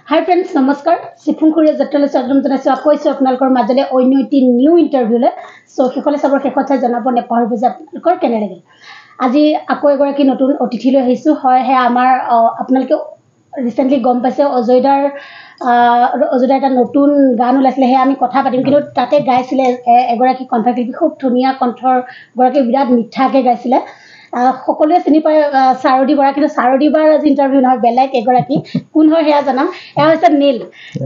Hi friends, namaskar. Sifun Korea Jattale Sadram Janaisu akoisu apnalokor majale oino eti new interview le. So hekhole sabor hekhotha janabo nepahoribo je apnalokor kene lagil. Aji ako egoraki notun otithi loi ahisu hoy he amar apnaloke recently gom paise Ojoydar eta নতুন গান ওলাইছিলে হে আমি কথা পাতিম কিন্তু তাতে গাইছিলে এগৰাকী কণ্ঠশিল্পী খুব ধুনীয়া কণ্ঠৰ গৰাকী বিৰাট মিঠাকে গাইছিলে সকলোৱে চিনি পায় সাৰদী বৰা কিন্তু সাৰদী বাৰ আজি ইন্টাৰভিউ নহয় বেলেগ এগৰাকী কোন হয় হেয়া জানাম এয়া হৈছে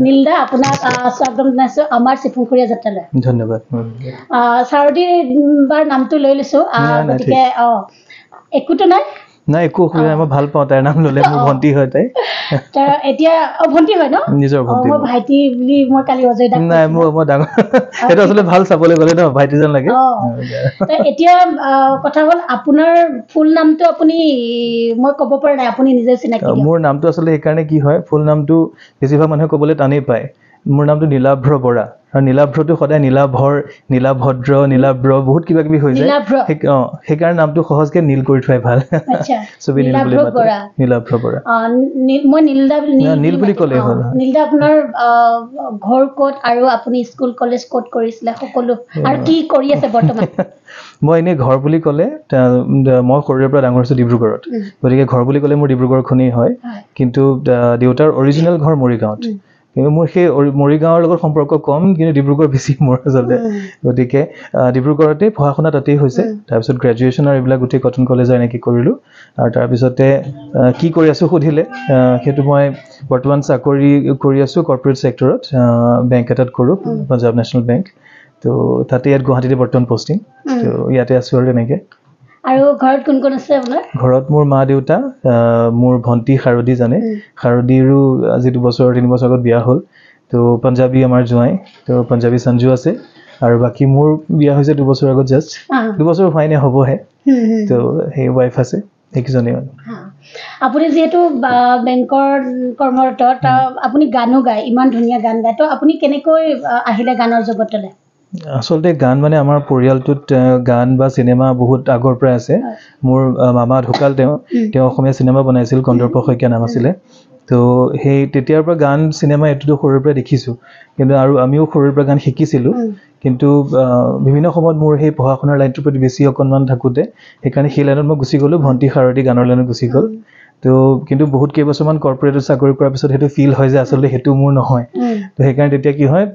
নীলদা আপোনাক স্বাগতম জনাইছো আমাৰ সিফুংখুৰীয়া যাত্ৰালৈ ধন্যবাদ সাৰদী বাৰ নামটো লৈ লৈছো গতিকে একোটো নাই না একো খুয়া মই ভাল পাও তার নাম ললে মোৰ ভন্টি হয় তাই এতিয়া ভন্টি হয় ন নিজৰ ভন্টি মই ভাইটি বুলি মই কালি অজয় দা নাই মই ডাঙৰ এটা আসলে ভাল চাবলৈ গলে ন ভাইটিজন লাগে তো এতিয়া কথা হল আপোনাৰ ফুল নামটো আপুনি মই কব পৰা নাই আপুনি নিজে চিনাকি মোৰ নামটো আসলে এই কাৰণে কি হয় ফুল নামটো বেছিভাগ মানুহে কবলৈ টানেই পায় মোৰ নামটো নীলাভ্ৰ বৰা আৰু নীলাভ্ৰটো সদায় নীলাভৰ নীলাভদ্ৰ নীলাভ্ৰ বহুত কিবা কিবি হৈ যায় সেই কাৰণে নামটো সহজকে নীল কৰি থোৱাই ভাল আচ্ছা সবি নীল বুলি মাতে নীলাভ্ৰ বৰা মই নীল বুলি ক'লে হ'ল নীলদা আপোনাৰ ঘৰ ক'ত আৰু আপুনি স্কুল কলেজ ক'ত কৰিছিলে সকলো আৰু কি কৰি আছে বৰ্তমান মই এনে ঘৰ বুলি ক'লে মই সৰুৰে পৰা ডাঙৰ হৈছো ডিব্ৰুগড়ত গতিকে ঘৰ বুলি ক'লে মোৰ ডিব্ৰুগড়খনেই হয় কিন্তু দেউতাৰ অৰিজিনেল ঘৰ মৰিগাঁৱত কিন্তু মোৰ সেই মৰিগাঁৱৰ লগত সম্পৰ্ক কম কিন্তু ডিব্ৰুগড় বেছি মোৰ আচলতে গতিকে ডিব্ৰুগড়তে পঢ়া শুনা তাতেই হৈছে তাৰপিছত গ্ৰেজুৱেশ্যন আৰু এইবিলাক গোটেই কটন কলেজৰ এনেকৈ কৰিলোঁ আৰু তাৰপিছতে কি কৰি আছোঁ সুধিলে সেইটো মই বৰ্তমান চাকৰি কৰি আছোঁ কৰ্পৰেট ছেক্টৰত বেংক এটাত কৰোঁ পাঞ্জাব নেশ্যনেল বেংক তো তাতে ইয়াত গুৱাহাটীতে বৰ্তমান পষ্টিং তো ইয়াতে আছোঁ আৰু তেনেকৈ আৰু ঘৰত কোন কোন আছে আপোনাৰ ঘৰত মোৰ মা দেউতা মোৰ ভন্টি সাৰদী জানে সাৰদীৰো আজি 2 বছৰ 3 বছৰ আগত বিয়া হ'ল তো পাঞ্জাবী আমাৰ জোৱাই তো পাঞ্জাবী সঞ্জু আছে আৰু বাকি মোৰ বিয়া হৈছে 2 বছৰ আগত জাস্ট 2 বছৰ হোৱাই নাই হ'বহে তো সেই ওয়াইফ আছে একজনে আপুনি যেহেতু বেংকৰ কৰ্মৰত আপুনি গানো গায় ইমান ধুনীয়া গান গায় তো আপুনি কেনেকৈ আহিলে গানৰ জগতলৈ আসলতে গান মানে আমাৰ পৰিয়ালটোত গান বা সিনেমা বহুত আগৰ পৰা আছে মোৰ মামা ঢুকাল তেওঁ অসমীয়া সিনেমা বনাইছিল কন্দৰ্প শইকীয়া নাম আছিলে তো সেই তেতিয়াৰ পৰা গান সিনেমা এটোটো সৰুৰ পৰা দেখিছো কিন্তু আৰু আমিও সৰুৰ পৰা গান শিকিছিলো কিন্তু বিভিন্ন সময়ত মোৰ সেই পঢ়া শুনাৰ লাইনটোৰ প্ৰতি বেছি অকনমান থাকোতে সেইকাৰণে সেই লাইনত মই গুচি গলো ভন্টি সাৰদী গানৰ লাইনত গুচি গল তো কিন্তু বহুত কেইবছৰমান কৰ্পৰেটত চাকৰি কৰাৰ পিছত সেইটো ফিল হয় যে আসলে সেইটো মোৰ নহয় তো সেইকাৰণে তেতিয়া কি হয়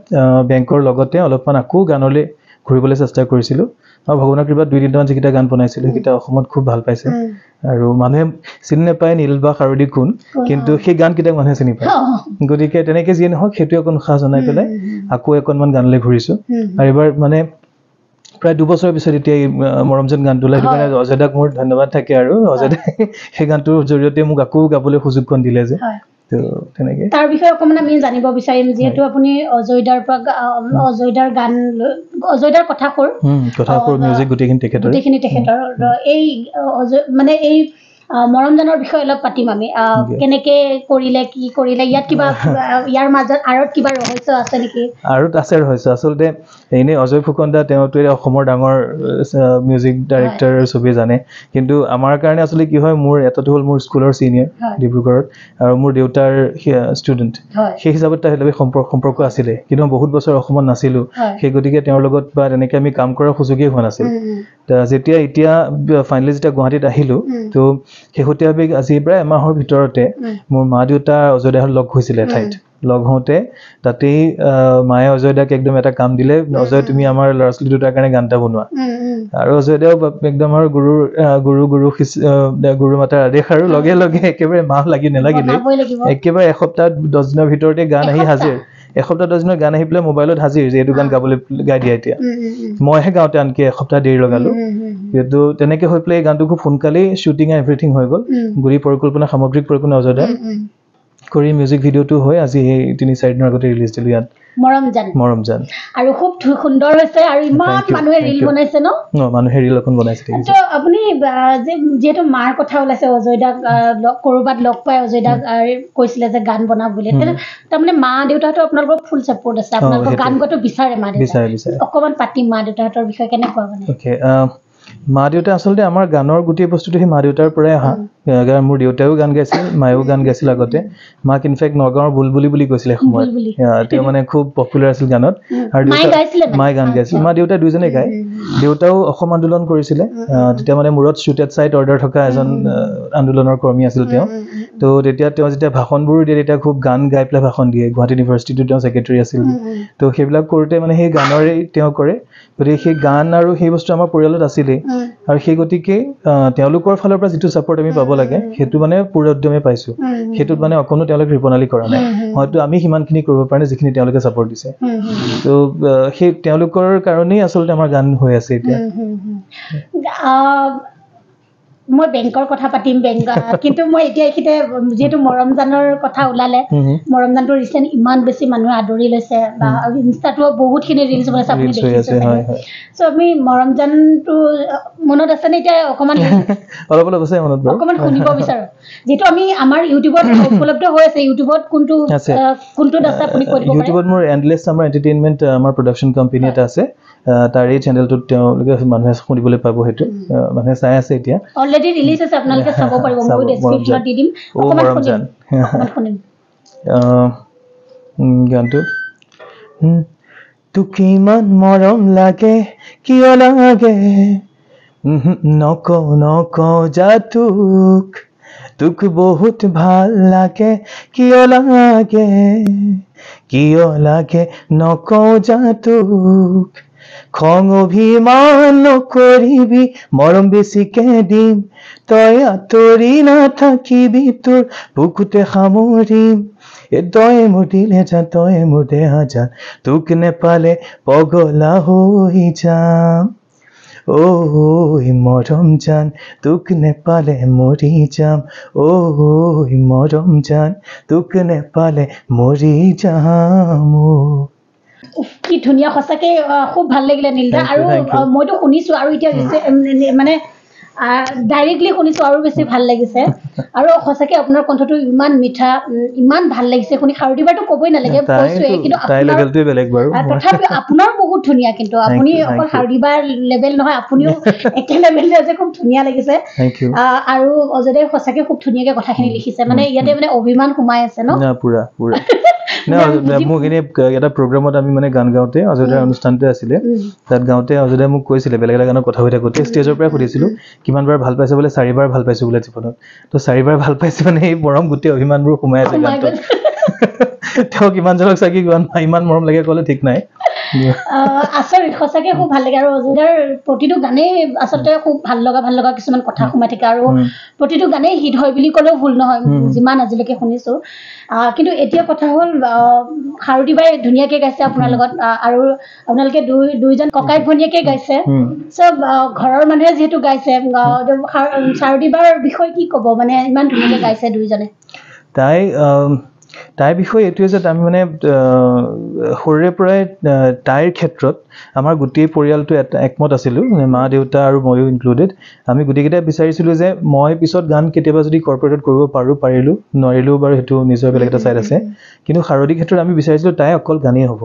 বেংকৰ লগতে অলপমান আকৌ গানলৈ ঘূৰিবলৈ চেষ্টা কৰিছিলো আৰু ভগৱানৰ কৃপাত 2-3টা যিকিটা গান বনাইছিলো সেইটা অসমত খুব ভাল পাইছে আৰু মানুহে চিনি নাপায় নীল বা সাৰদী কোন কিন্তু সেই গান কিটা মানুহে চিনি পায় গতিকে তেনেকৈ যি নহওক সেইটো অকণ খাস জনাই পেলাই আকৌ অকণমান গানলৈ ঘূৰিছো আৰু এবাৰ মানে প্ৰায় 2 বছৰৰ পিছত এতিয়া মৰমজান গানটো লাগে মানে অজয়দাক মোৰ ধন্যবাদ থাকে আৰু অজয়দা সেই গানটোৰ জৰিয়তে মোক আকৌ গাবলৈ সুযোগখন দিলে যে তো তেনেকৈ তাৰ বিষয়ে অকমান আমি জানিব বিচাৰিম যেহেতু আপুনি অজয়দাৰ গান অজয়দাৰ কথাকৰ মিউজিক গোটেইখিনি তেখেতৰ এই মানে এই মৰমজানৰ বিষয়ে অলপ পাতিম আমি কেনেকে কৰিলে কি কৰিলে ইয়াত কিবা ইয়াৰ মাজত আৰত কিবা ৰহস্য আছে নেকি আৰত আছে ৰহস্য আসলতে এনে অজয় ফুকনদা তেওঁটো অসমৰ ডাঙৰ মিউজিক ডাইৰেক্টৰ সবে জানে কিন্তু আমাৰ কাৰণে আসলে কি হয় মোৰ এটাটো হ'ল মোৰ স্কুলৰ সিনিয়ৰ ডিব্ৰুগড়ত আৰু মোৰ দেউতাৰ ষ্টুডেন্ট সেই হিচাপত তাইৰ সম্পৰ্ক আছিলে কিন্তু বহুত বছৰ অসমত নাছিলো সেই গতিকে তেওঁৰ লগত বা তেনেকৈ আমি কাম কৰাৰ সুযোগই হোৱা নাছিল যেতিয়া এতিয়া ফাইনালি যেতিয়া গুৱাহাটীত আহিলো তো শেহতীয়াভাৱে আজি প্ৰায় এমাহৰ ভিতৰতে মোৰ মা দেউতা অজয়দাহৰ লগ হৈছিলে ঠাইত লগ হওঁতে তাতেই মায়ে অজয়দাক একদম এটা কাম দিলে অজয় তুমি আমাৰ ল'ৰা ছোৱালী দুটাৰ কাৰণে গান এটা বনোৱা আৰু অজয়দাও একদম আৰু গুৰু মাতাৰ আদেশ আৰু লগে লগে একেবাৰে মাহ লাগি নেলাগিলে একেবাৰে এসপ্তাহ 10 দিনৰ ভিতৰতে গান আহি হাজিৰ এসপ্তাহ 10 দিনৰ গান আহি পেলাই মোবাইলত হাজিৰ যে এইটো গান গাই দিয়া এতিয়া মইহে গাওঁতে আনকি এসপ্তাহ দেৰি লগালো কিন্তু তেনেকৈ হৈ পেলাই গানটো খুব সোনকালেই শ্বুটিং এভৰিথিং হৈ গ'ল গুৰি পৰিকল্পনা সামগ্ৰিক পৰিকল্পনা অজয়দা কৰি মিউজিক ভিডিঅ'টো হৈ আজি 3-4 দিনৰ আগতে ৰিলিজ দিলো ইয়াত মৰমজান আৰু খুব সুন্দৰ হৈছে আৰু ইমান মানুহে ৰিল বনাইছে ন মানুহে ৰিল এখন বনাইছে তো আপুনি যেহেতু মাৰ কথা ওলাইছে অজয়দাক কৰবাত লগ পাই অজয়দাক কৈছিলে যে গান বনাওক বুলি তাৰমানে মা দেউতাহঁতৰ আপোনালোকৰ ফুল সাপোৰ্ট আছে আপোনালোকৰ গান গোৱাটো বিচাৰে মা দেউতা অকমান পাতিম মা দেউতাহঁতৰ বিষয়ে কেনেকুৱা মানে মা দেউতা আচলতে আমাৰ গানৰ গোটেই বস্তুটো সেই মা দেউতাৰ পৰাই অহা মোৰ দেউতাও গান গাইছিল মায়েও গান গাইছিল আগতে মাক ইনফেক্ট নগাঁৱৰ বুলবুলি বুলি কৈছিলে সময়ত তেওঁ মানে খুব পপুলাৰ আছিল গানত আৰু মায়ে গান গাইছিল মা দেউতা দুইজনে গায় দেউতাও অসম আন্দোলন কৰিছিলে তেতিয়া মানে মূৰত শ্বুটেড চাইট অৰ্ডাৰ থকা এজন আন্দোলনৰ কৰ্মী আছিল তেওঁ তো তেতিয়া তেওঁ যেতিয়া ভাষণবোৰ দিয়ে তেতিয়া খুব গান গাই পেলাই ভাষণ দিয়ে গুৱাহাটী ইউনিভাৰ্চিটিটো তেওঁ ছেক্ৰেটাৰী আছিল তো সেইবিলাক কৰোঁতে মানে সেই গানৰে তেওঁ কৰে গতিকে সেই গান আৰু সেই বস্তু আমাৰ পৰিয়ালত আছিলেই আৰু সেই গতিকে তেওঁলোকৰ ফালৰ পৰা যিটো ছাপৰ্ট আমি পাব লাগে সেইটো মানে পূৰা উদ্যমে পাইছোঁ সেইটোত মানে অকণো তেওঁলোকে কৃপণালি কৰা নাই হয়তো আমি সিমানখিনি কৰিব পৰা নাই যিখিনি তেওঁলোকে ছাপৰ্ট দিছে তো সেই তেওঁলোকৰ কাৰণেই আচলতে আমাৰ গান হৈ আছে এতিয়া মই বেংকৰ কথা পাতিম কিন্তু মই এতিয়া এইখিনিতে যিহেতু মৰমজানৰ কথা ওলালে মৰমজানটো ৰিচেণ্ট ইমান বেছি মানুহে আদৰি লৈছে বা ইনষ্টাটো বহুতখিনি ৰিলছ বনাইছে আপুনি দেখিছে চ' আমি মৰমজানটো মনত আছেনে এতিয়া অকণমান অলপ অলপ আছে মনত অকণমান শুনিব বিচাৰোঁ যিহেতু আমি আমাৰ ইউটিউবত উপলব্ধ হৈ আছে ইউটিউবত কোনটোত আছে আপুনি কৈ দিব পাৰে ইউটিউবত মোৰ এণ্ডলেছ আমাৰ এণ্টাৰটেইনমেণ্ট আমাৰ প্ৰডাকশ্যন কোম্পানী এটা আছে তাৰ এই চেনেলটোত তেওঁলোকে মানুহে শুনিবলৈ পাব সেইটো মানুহে চাই আছে এতিয়া অলৰেডি ৰিলিজ আছে আপোনালোকে চাব পাৰিব মই ডেছক্ৰিপশ্যনত দি দিম অকণমান শুনিম গানটো তোক ইমান মৰম লাগে কিয় লাগে নকওঁ যা তোক বহুত ভাল লাগে কিয় লাগে নকওঁ যা তোক খং অভিমান নকৰিবি মৰম বেছিকে দিম তই আঁতৰি নাথাকিবি তোৰ বুকুতে সামৰিম তই মোৰ দিলে যা তই মোৰ দেহা যা তোক নেপালে পগলা হৈ যাম ঐ মৰম জান তোক নেপালে মৰি যাম ঐ মৰম জান তোক নেপালে মৰি যাম কি ধুনীয়া সঁচাকে খুব ভাল লাগিলে নীলদা আৰু মইতো শুনিছো আৰু এতিয়া মানে ডাইৰেক্টলি শুনিছো আৰু বেছি ভাল লাগিছে আৰু সঁচাকে আপোনাৰ কণ্ঠটো ইমান মিঠা ইমান ভাল লাগিছে শুনি খাৰুদিবাৰটো ক'বই নালাগে কৈছোৱে কিন্তু তথাপিও আপোনাৰ বহুত ধুনীয়া কিন্তু আপুনি অকল খাৰুদিবাৰ লেভেল নহয় আপুনিও একে লেভেল আছে খুব ধুনীয়া লাগিছে আৰু অজয় সঁচাকে খুব ধুনীয়াকে কথাখিনি লিখিছে মানে ইয়াতে মানে অভিমান সোমাই আছে ন পুৰা মোক এনে এটা প্ৰগ্ৰামত আমি মানে গান গাওঁতে অজয়দাৰ অনুষ্ঠানটো আছিলে তাত গাওঁতে অজয়দাই মোক কৈছিলে বেলেগ বেলেগ গানত কথা হৈ থাকোঁতে ষ্টেজৰ পৰা সুধিছিলোঁ কিমানবাৰ ভাল পাইছে বোলে 4বাৰ ভাল পাইছোঁ বোলে জীৱনত তো 4বাৰ ভাল পাইছে মানে এই মৰম গোটেই অভিমানবোৰ সোমাই আছে গানটোত তেওঁ কিমানজনক চাগে ইমান মৰম লাগে ক'লে ঠিক নাই আচৰিত সঁচাকে খুব ভাল লাগে আৰু অজয়দাৰ প্ৰতিটো গানেই আচলতে খুব ভাল লগা কিছুমান কথা সোমাই থাকে আৰু প্ৰতিটো গানেই হিট হয় বুলি ক'লেও ভুল নহয় যিমান আজিলৈকে শুনিছোঁ কিন্তু এতিয়া কথা হ'ল খাৰুদিবাই ধুনীয়াকৈ গাইছে আপোনাৰ লগত আৰু আপোনালোকে দুইজন ককাই ভনীয়েকে গাইছে চব ঘৰৰ মানুহে যিহেতু গাইছে খাৰুদিবাৰ বিষয়ে কি ক'ব মানে ইমান ধুনীয়াকৈ গাইছে দুইজনে তাইৰ বিষয়ে এইটোৱে যে আমি মানে সৰুৰে পৰাই তাইৰ ক্ষেত্ৰত আমাৰ গোটেই পৰিয়ালটো একমত আছিলোঁ মা দেউতা আৰু ময়ো ইনক্লুডেড আমি গোটেইকেইটাই বিচাৰিছিলোঁ যে মই পিছত গান কেতিয়াবা যদি কৰ্পৰেটত কৰিব পাৰিলোঁ নোৱাৰিলেও বাৰু সেইটো নিজৰ বেলেগ এটা ছাইড আছে কিন্তু খাৰুদিৰ ক্ষেত্ৰত আমি বিচাৰিছিলোঁ তাই অকল গানেই হ'ব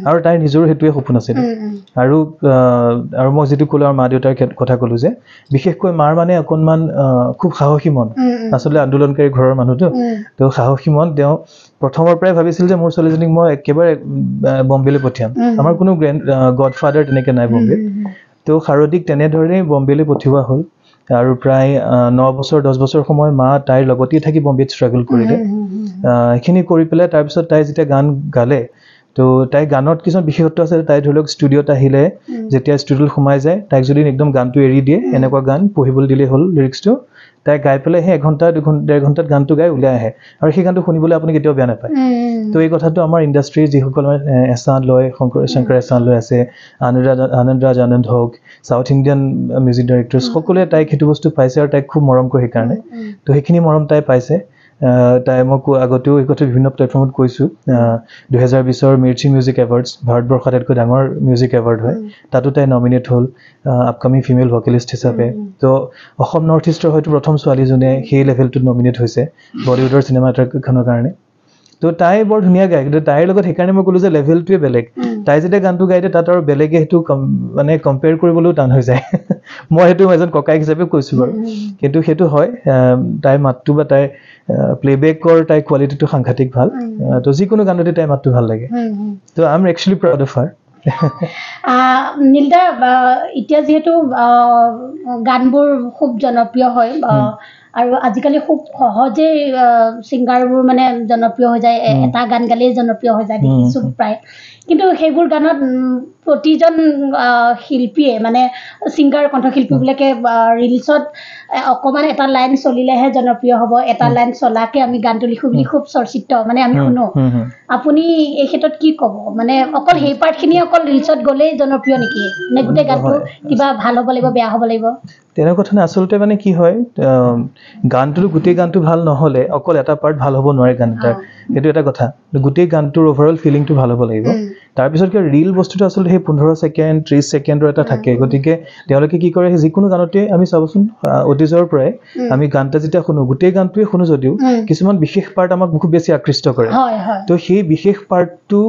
আৰু তাইৰ নিজৰো সেইটোৱে সপোন আছিলে আৰু মই যিটো ক'লোঁ আৰু মা দেউতাৰ কথা ক'লোঁ যে বিশেষকৈ মাৰ মানে অকণমান খুব সাহসী মন আচলতে আন্দোলনকাৰী ঘৰৰ মানুহটো তো সাহসী মন তেওঁ প্ৰথমৰ পৰাই ভাবিছিল যে মোৰ ছোৱালীজনীক মই একেবাৰে বম্বেলৈ পঠিয়াম আমাৰ কোনো গডফাদাৰ তেনেকৈ নাই বম্বেত তো খাৰুদিক তেনেধৰণেই বম্বেলৈ পঠিওৱা হ'ল আৰু প্ৰায় 9 বছৰ 10 বছৰ সময় মা তাইৰ লগতেই থাকি বম্বেত ষ্ট্ৰাগল কৰিলে এইখিনি কৰি পেলাই তাৰপিছত তাই যেতিয়া গান গালে তো তাই গানত কিছুমান বিশেষত্ব আছে তাই ধৰি লওক ষ্টুডিঅ'ত আহিলে যেতিয়া ষ্টুডিঅ'ত সোমাই যায় তাইক যদি একদম গানটো এৰি দিয়ে এনেকুৱা গান পঢ়িবলৈ দিলেই হ'ল লিৰিক্সটো তাই গাই পেলাই সেই 1 ঘণ্টা 2 ঘণ্টাত গানটো গাই ওলাই আহে আৰু সেই গানটো শুনিবলৈ আপুনি কেতিয়াও বেয়া নাপায় তো এই কথাটো আমাৰ ইণ্ডাষ্ট্ৰীৰ যিসকল এছান লয় শংকৰ এছান লৈ আছে আনন্দৰাজ আনন্দ হওক চাউথ ইণ্ডিয়ান মিউজিক ডাইৰেক্টৰ্ছ সকলোৱে তাইক সেইটো বস্তু পাইছে আৰু তাইক খুব মৰম কৰে সেইকাৰণে তো সেইখিনি মৰম তাই পাইছে তাই মই আগতেও এই কথা বিভিন্ন প্লেটফৰ্মত কৈছোঁ 2020 মিৰ্চি মিউজিক এৱাৰ্ডছ ভাৰতবৰ্ষৰ আটাইতকৈ ডাঙৰ মিউজিক এৱাৰ্ড হয় তাতো তাই নমিনেট হ'ল আপকামিং ফিমেল ভকেলিষ্ট হিচাপে তো অসম নৰ্থ ইষ্টৰ হয়তো প্ৰথম ছোৱালীজনীয়ে সেই লেভেলটোত নমিনেট হৈছে বলিউডৰ চিনেমা এটাখনৰ কাৰণে তো তাই বৰ ধুনীয়া গায় কিন্তু তাইৰ লগত সেইকাৰণে মই ক'লোঁ যে লেভেলটোৱে বেলেগ তাই যেতিয়া গানটো গাই দিয়ে তাত আৰু বেলেগে সেইটো মানে কম্পেয়াৰ কৰিবলৈও টান হৈ যায় মই সেইটো এজন ককাইক হিচাপে কৈছোঁ বাৰু কিন্তু সেইটো হয় তাইৰ মাতটো বা তাইৰ প্লেবেকৰ তাইৰ কোৱালিটিটো সাংঘাতিক ভাল তো যিকোনো গানতে তাইৰ মাতটো ভাল লাগে তো I am actually proud of her নীলদা এতিয়া যিহেতু গানবোৰ খুব জনপ্ৰিয় হয় আৰু আজিকালি খুব সহজেই ছিংগাৰবোৰ মানে জনপ্ৰিয় হৈ যায় এটা গান গালেই জনপ্ৰিয় হৈ যায় দেখিছোঁ প্ৰায় কিন্তু সেইবোৰ গানত প্ৰতিজন শিল্পীয়ে মানে ছিংগাৰ কণ্ঠশিল্পীবিলাকে ৰিলছত অকণমান এটা লাইন চলিলেহে জনপ্ৰিয় হ'ব এটা লাইন চলাকে আমি গানটো লিখোঁ বুলি খুব চৰ্চিত মানে আমি শুনো আপুনি এই ক্ষেত্ৰত কি ক'ব মানে অকল সেই পাৰ্টখিনি অকল ৰিলছত গ'লেই জনপ্ৰিয় নেকি নে গোটেই গানটো কিবা ভাল হ'ব লাগিব বেয়া হ'ব লাগিব তেনেকুৱা কথা নাই আচলতে মানে কি হয় গানটো গোটেই গানটো ভাল নহ'লে অকল এটা পাৰ্ট ভাল হ'ব নোৱাৰে গান এটাৰ সেইটো এটা কথা গোটেই গানটোৰ অভাৰঅল ফিলিংটো ভাল হ'ব লাগিব তাৰপিছত কি ৰিল বস্তুটো আচলতে সেই 15 ছেকেণ্ড 30 ছেকেণ্ডৰ এটা থাকে গতিকে তেওঁলোকে কি কৰে যিকোনো গানতে আমি চাবচোন অতীজৰ পৰাই আমি গানটা যেতিয়া শুনো গোটেই গানটোৱে শুনো যদিও কিছুমান বিশেষ পাৰ্ট আমাক খুব বেছি আকৃষ্ট কৰে তো সেই বিশেষ পাৰ্টটো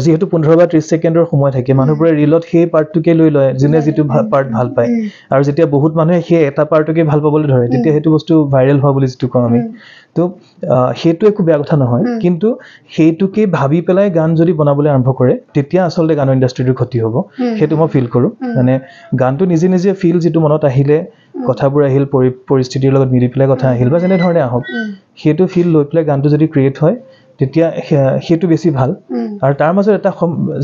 যিহেতু 15 বা 30 ছেকেণ্ডৰ সময় থাকে মানুহবোৰে ৰিলত সেই পাৰ্টটোকে লৈ লয় যোনে যিটো পাৰ্ট ভাল পায় আৰু যেতিয়া বহুত মানুহে সেই এটা পাৰ্টকে ভাল পাবলৈ ধৰে তেতিয়া সেইটো বস্তু ভাইৰেল হোৱা বুলি যিটো কওঁ আমি তো সেইটো একো বেয়া কথা নহয় কিন্তু সেইটোকে ভাবি পেলাই গান যদি বনাবলৈ আৰম্ভ কৰে তেতিয়া আচলতে গানৰ ইণ্ডাষ্ট্ৰিটোৰ ক্ষতি হ'ব সেইটো মই ফিল কৰোঁ মানে গানটো নিজে নিজে ফিল যিটো মনত আহিলে কথাবোৰ আহিল পৰিস্থিতিৰ লগত মিলি পেলাই কথা আহিল বা যেনেধৰণে আহক সেইটো ফিল লৈ পেলাই গানটো যদি ক্ৰিয়েট হয় তেতিয়া সেইটো বেছি ভাল আৰু তাৰ মাজত এটা